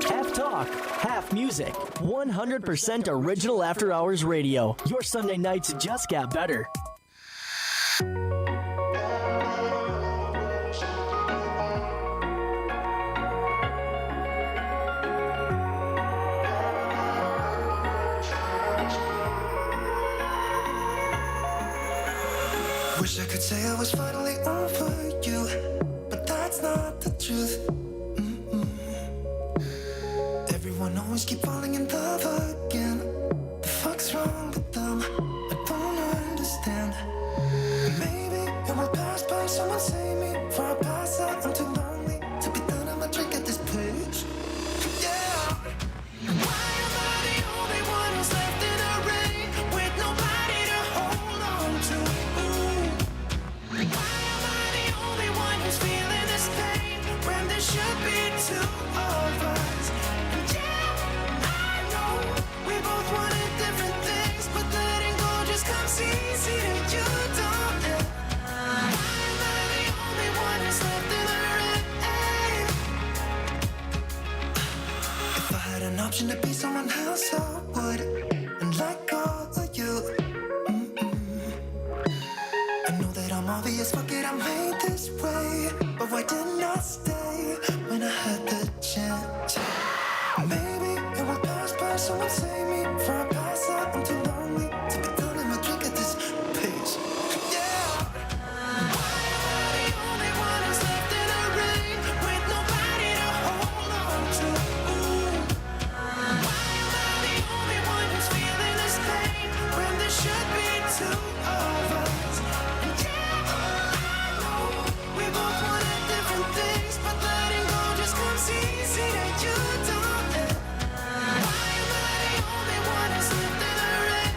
Half talk, half music. 100% original After Hours Radio. Your Sunday nights just got better. Wish I could say I was finally over you, but that's not the truth. Everyone always keep falling in love again. The fuck's wrong with them? I don't understand. Maybe it will pass by. Someone save me for I pass out. I'm too lonely to be done. I'ma drink at this place. Yeah. Why am I the only one who's left in the rain with nobody to hold on to? Why am I the only one who's feeling this pain when there should be two of us? And yeah, option to be someone else, I would. And let go of you. I know that I'm obvious, fuck it, I'm made this way. But why didn't I stay when I had the chance? Maybe it will pass by, someone save me for a pass out. I'm too lonely to be done in my drink at this pace. Yeah. Why am I the only one who's left in the rain with nobody to hold on to? Why am I the only one who's feeling this pain when there should be two of us? And yeah, I know we both wanted different things, but letting go just comes easy to you, don't it? Why am I the only one who's left in the rain?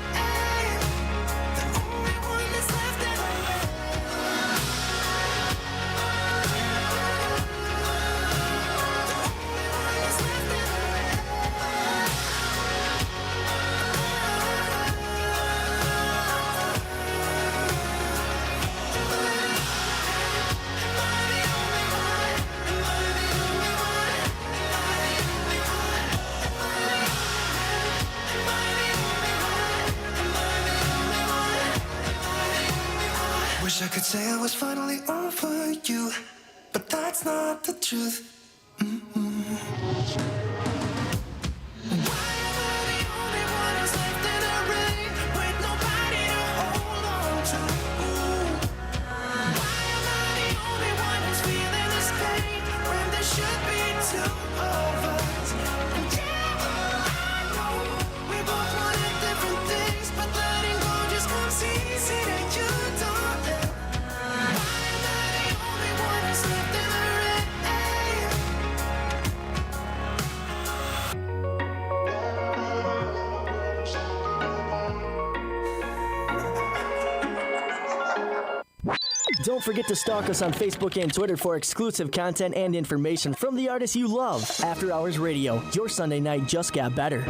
The only one that's left in the rain. Wish I could say I was finally over you, but that's not the truth. Why am I the only one who's left in the rain with nobody to hold on to? Why am I the only one who's feeling this pain when there should be two of us? And yeah, I know we both wanted different things, but letting go just comes easy to you, don't it? Why am I the only one who's left in the rain? Don't forget to stalk us on Facebook and Twitter for exclusive content and information from the artists you love. After Hours Radio, your Sunday night just got better.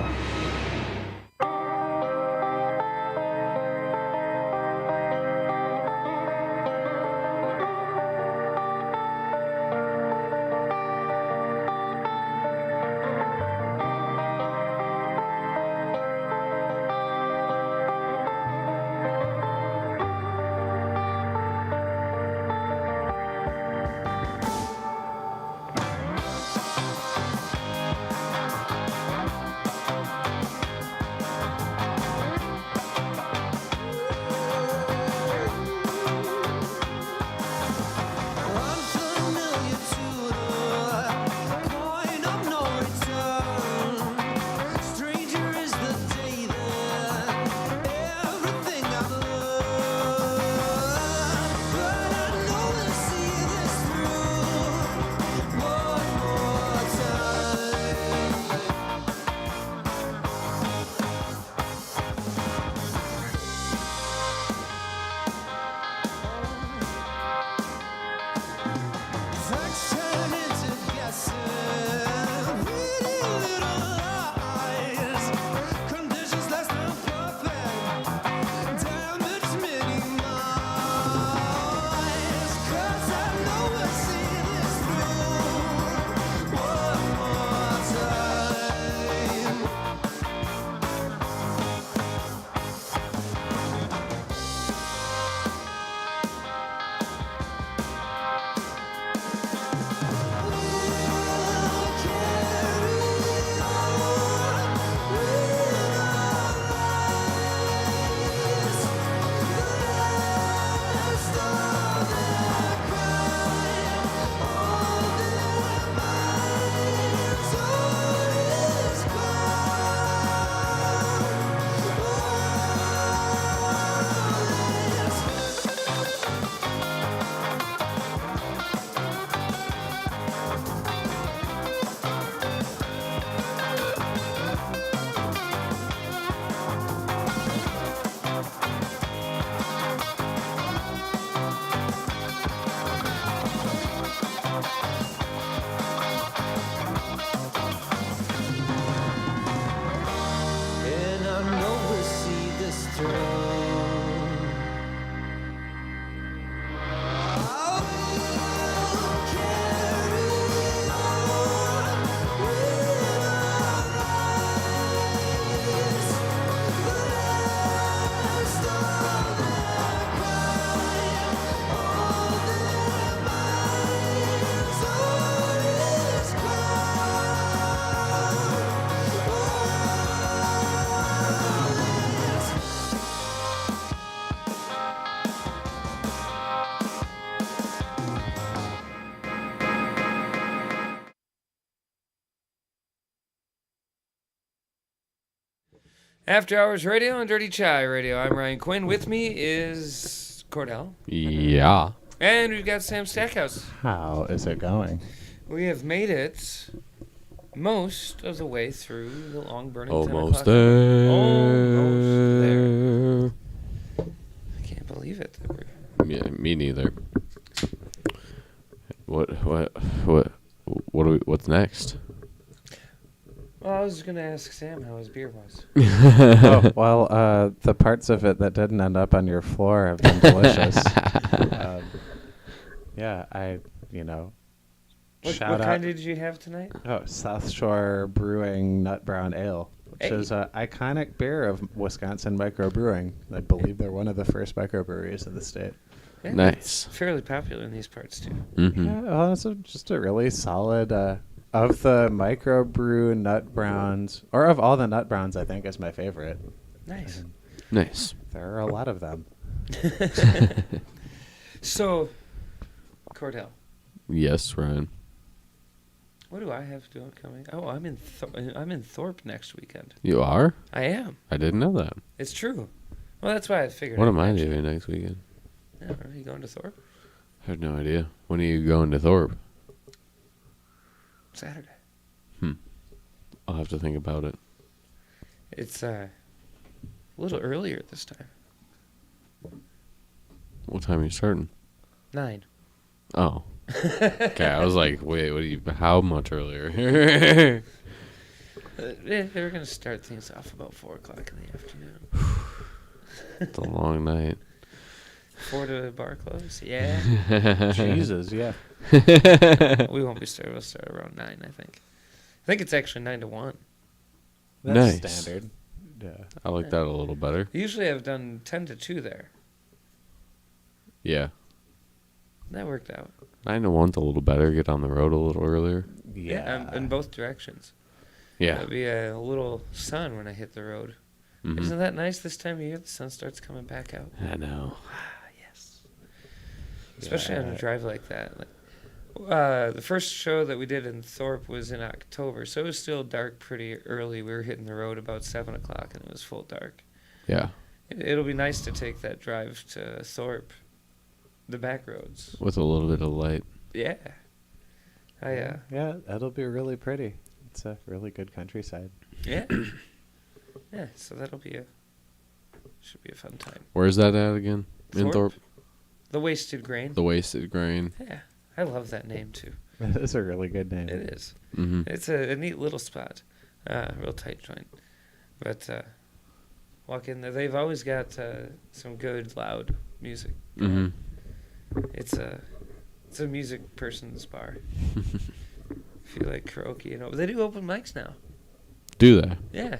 After Hours Radio and Dirty Chai Radio. I'm Ryan Quinn. With me is Kordell. Yeah. And we've got Sam Stackhouse. How is it going? We have made it most of the way through the long burning 10 Almost o'clock. there. Almost there. I can't believe it. That we're Yeah, me neither. What's next? Well, I was going to ask Sam how his beer was. Oh, well, the parts of it that didn't end up on your floor have been delicious. What shout out. kind did you have tonight? Oh, South Shore Brewing Nut Brown Ale, which Hey. is an iconic beer of Wisconsin microbrewing. I believe they're one of the first microbreweries in the state. Yeah, Nice. It's fairly popular in these parts, too. Mm-hmm. Yeah, well, it's just a really solid, of the microbrew nut browns, or of all the nut browns, I think is my favorite. Nice. Nice. There are a lot of them. So, Kordell, Yes, Ryan. what do I have to do coming? Oh, I'm in Thorpe next weekend. You are? I am. I didn't know that. It's true. Well, that's why I figured. What I'd am I mention doing it. next weekend? Yeah, are you going to Thorpe? I have no idea. When are you going to Thorpe? Saturday. I'll have to think about it. It's a little earlier this time. What time are you starting? 9. Oh. Okay, I was like, wait, how much earlier? They were going to start things off about 4 o'clock in the afternoon. It's a long night. 4 to bar close? Yeah. Jesus, yeah. We won't be starting. We'll start around 9, I think. I think it's actually 9 to 1. That's Nice. standard. Yeah. I like that a little better. Usually I've done 10 to 2 there. Yeah. That worked out. 9 to 1's a little better. Get on the road a little earlier. Yeah, in both directions. Yeah. It'll be a little sun when I hit the road. Isn't that nice this time of year? The sun starts coming back out. I know. Yes. Especially on a Yeah. drive like that. Like, the first show that we did in Thorpe was in October, so it was still dark pretty early. We were hitting the road about 7 o'clock, and it was full dark. Yeah. It'll be nice to take that drive to Thorpe, the back roads. With a little bit of light. Yeah. Yeah, that'll be really pretty. It's a really good countryside. Yeah. Yeah, so should be a fun time. Where's that at again? In Thorpe? The Wasted Grain. The Wasted Grain. Yeah, I love that name too. That is a really good name. It is. Mm-hmm. It's a neat little spot. Real tight joint. But walk in there. They've always got some good, loud music. Mm-hmm. It's a music person's bar. If you like karaoke, but they do open mics now. Do they? Yeah.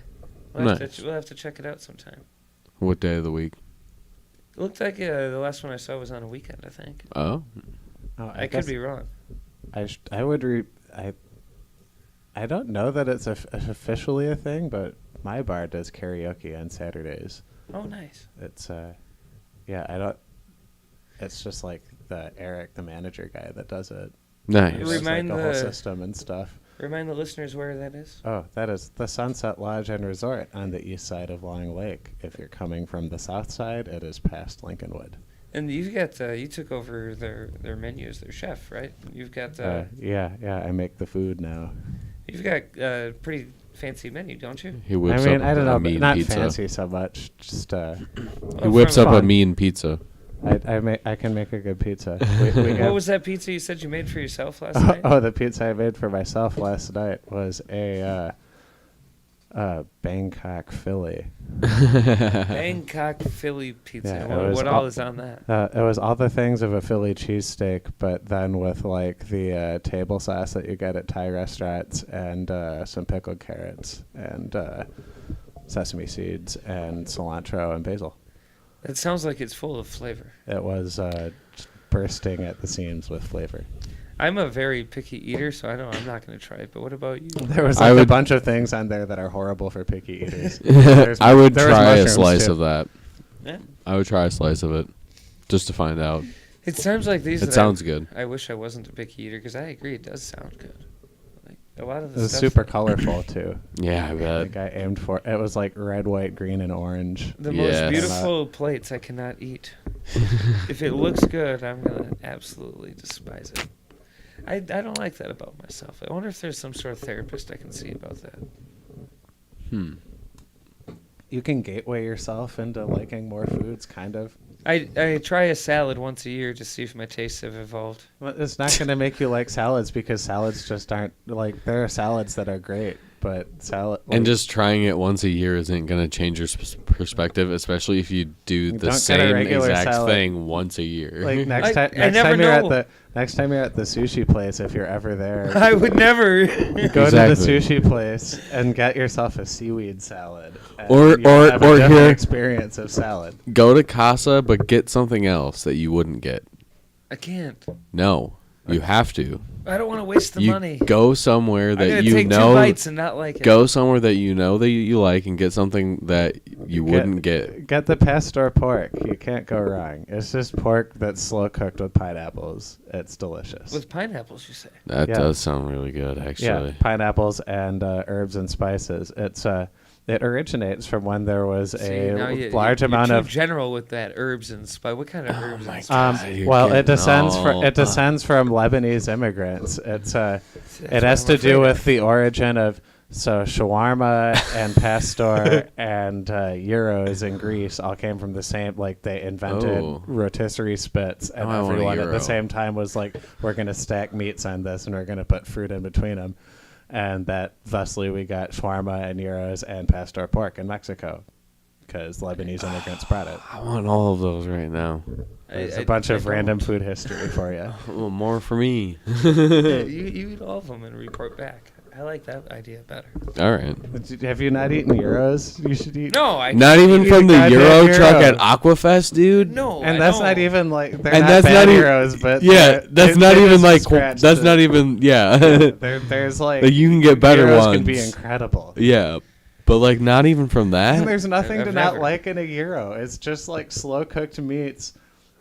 Nice. We'll have to check it out sometime. What day of the week? It looked like the last one I saw was on a weekend, I think. Oh. Oh, I could be wrong. I would I don't know that it's officially a thing, but my bar does karaoke on Saturdays. Oh, nice. It's yeah, I don't. It's just like Eric, the manager guy, that does it. Nice. He does, Remind like the whole the- system and stuff. Remind the listeners where that is. Oh, that is the Sunset Lodge and Resort on the east side of Long Lake. If you're coming from the south side, it is past Lincolnwood. And you've got you took over their menu as their chef, right? You've got Yeah, I make the food now. you've got a pretty fancy menu, don't you? He whips I mean, up I don't know, a but mean not pizza. fancy so much. Just He whips up a fun. mean pizza. I can make a good pizza. We What have- was that pizza you said you made for yourself last night? Oh, the pizza I made for myself last night was a Bangkok Philly. Bangkok Philly pizza. Yeah, it was what all is on that? It was all the things of a Philly cheesesteak, but then with like the table sauce that you get at Thai restaurants, and some pickled carrots, and sesame seeds, and cilantro and basil. It sounds like it's full of flavor. It was bursting at the seams with flavor. I'm a very picky eater, so I know I'm not going to try it. But what about you? There was I like a would- bunch of things on there that are horrible for picky eaters. I would there was try a mushrooms, slice too. of that. Yeah. I would try a slice of it, just to find out. It sounds like these. It that sounds good. I wish I wasn't a picky eater because I agree it does sound good. Like A lot of It the was stuff. super colorful too. Yeah, I bet. Like I aimed for it was like red, white, green, and orange. The Yes. most beautiful plates I cannot eat. If it looks good, I'm gonna absolutely despise it. I don't like that about myself. I wonder if there's some sort of therapist I can see about that. You can gateway yourself into liking more foods, kind of. I try a salad once a year to see if my tastes have evolved. Well, it's not going to make you like salads because salads just aren't like there are salads that are great, but salad And just trying it once a year isn't going to change your perspective, especially if you do the don't get a same regular exact salad. thing once a year. like I next never time you're know. next time you're at the sushi place, if you're ever there, I would never. go to the Exactly. sushi place and get yourself a seaweed salad. and Or- you'll or- have a or different here- experience of salad. Go to Casa, but get something else that you wouldn't get. I can't. No, you have to. I don't want to waste the You money. go somewhere I'm gonna that you take 2 know. bites and not like it. Go somewhere that you know that you like and get something that you wouldn't get. Get the pastor pork. You can't go wrong. It's just pork that's slow cooked with pineapples. It's delicious. With pineapples, you say? That Yeah. does sound really good, actually. Yeah, pineapples and herbs and spices. It originates from when there was See, now a large you're amount too of general with that herbs and spice. What kind of Oh herbs and spice? you're well, it getting descends from Lebanese immigrants. It has what to I'm do afraid with of. the origin of shawarma and pastor and gyros in Greece all came from the same. Like they invented Oh. rotisserie spits, and I want a everyone at the gyro. same time was like, "We're going to stack meats on this, and we're going to put fruit in between them." And that thusly we got shawarma and gyros and pastor pork in Mexico because Lebanese immigrants brought it. I want all of those right now. There's a bunch of random food history for you. Well, more for me. You eat all of them and report back. I like that idea better. All right. Have you not eaten gyros? You should eat. No, I Not even eat from a the goddamn Euro gyro. truck at Aquafest, dude. no, And I that's know. not even like they're And not that's bad not even- gyros, but Yeah, that's not even like. That's not even. Yeah. There's like Like, you can get better gyros ones. can be incredible. Yeah, but like not even from that. And there's nothing I've to not never. like in a gyro. It's just like slow cooked meats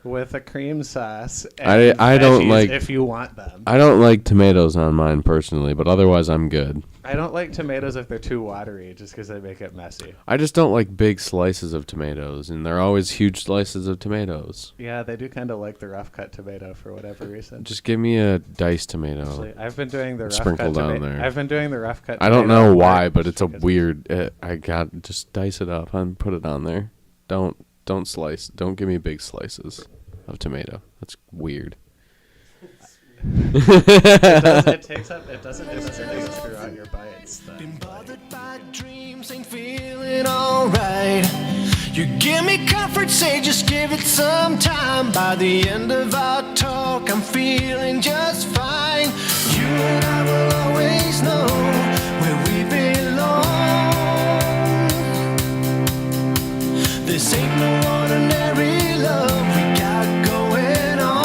with a cream sauce. I And don't veggies like- if you want them. I don't like tomatoes on mine personally, but otherwise I'm good. I don't like tomatoes if they're too watery, just because they make it messy. I just don't like big slices of tomatoes, and they're always huge slices of tomatoes. Yeah, they do kind of like the rough cut tomato for whatever reason. Just give me a diced tomato. Actually, I've been doing the rough Sprinkle cut down tomato. there. I've been doing the rough cut. I don't tomato know why, part but it's a because- weird. I got just dice it up and put it on there. Don't slice. Don't give me big slices of tomato. That's weird. It takes up. It doesn't necessarily go throughout your bites. Been bothered by dreams, ain't feeling alright. You give me comfort, say just give it some time. By the end of our talk, I'm feeling just fine. You and I will always know where we belong. This ain't no ordinary love we got going on.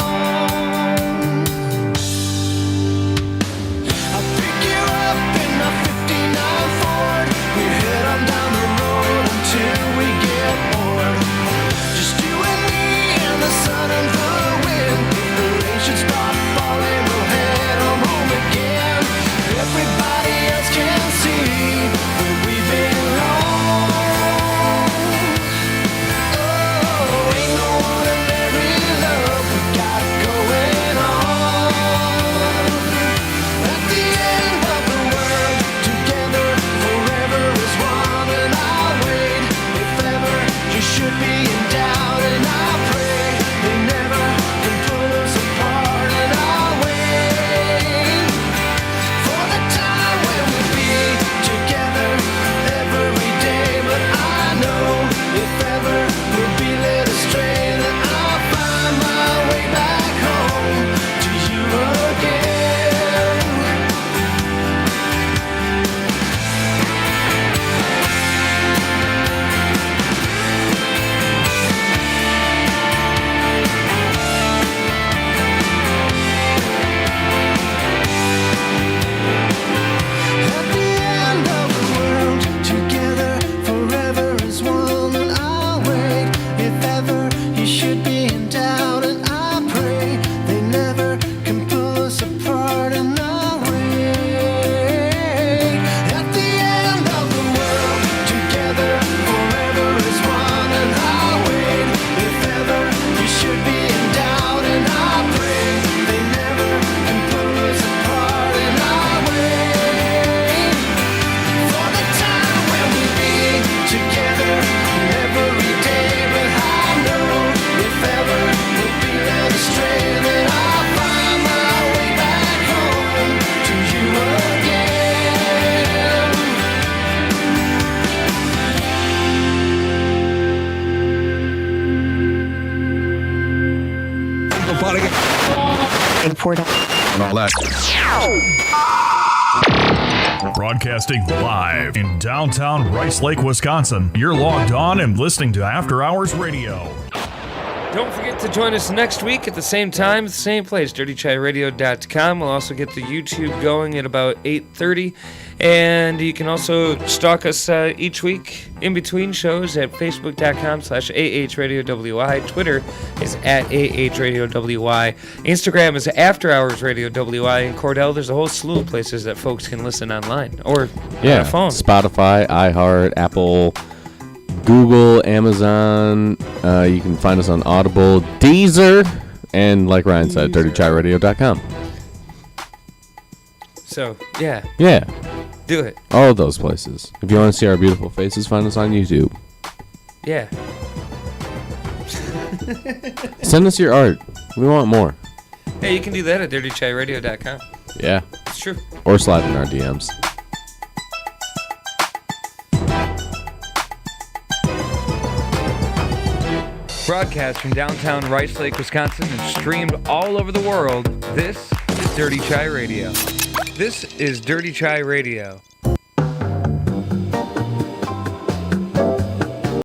I'll pick you up in my 59 Ford. We head on down the road until we get bored. Just you and me and the sun and the wind. If the rain should start falling, we'll head on home again. report And all that. Broadcasting live in downtown Rice Lake, Wisconsin. You're logged on and listening to After Hours Radio. Don't forget to join us next week at the same time, the same place, dirtychiradio.com. We'll also get the YouTube going at about 8:30. And you can also stalk us each week in between shows at facebook.com/AHRadioWI. Twitter is at AHRadioWI. Instagram is After Hours Radio WI. And Kordell, there's a whole slew of places that folks can listen online or on a phone. Spotify, iHeart, Apple, Google, Amazon. You can find us on Audible, Deezer, and like Ryan said, dirtychiradio.com. So, yeah. Yeah. Do it. All of those places. If you want to see our beautiful faces, find us on YouTube. Yeah. Send us your art. We want more. Hey, you can do that at dirtychiradio.com. Yeah. It's true. Or slide in our DMs. Broadcast from downtown Rice Lake, Wisconsin, and streamed all over the world, this is Dirty Chai Radio. This is Dirty Chai Radio.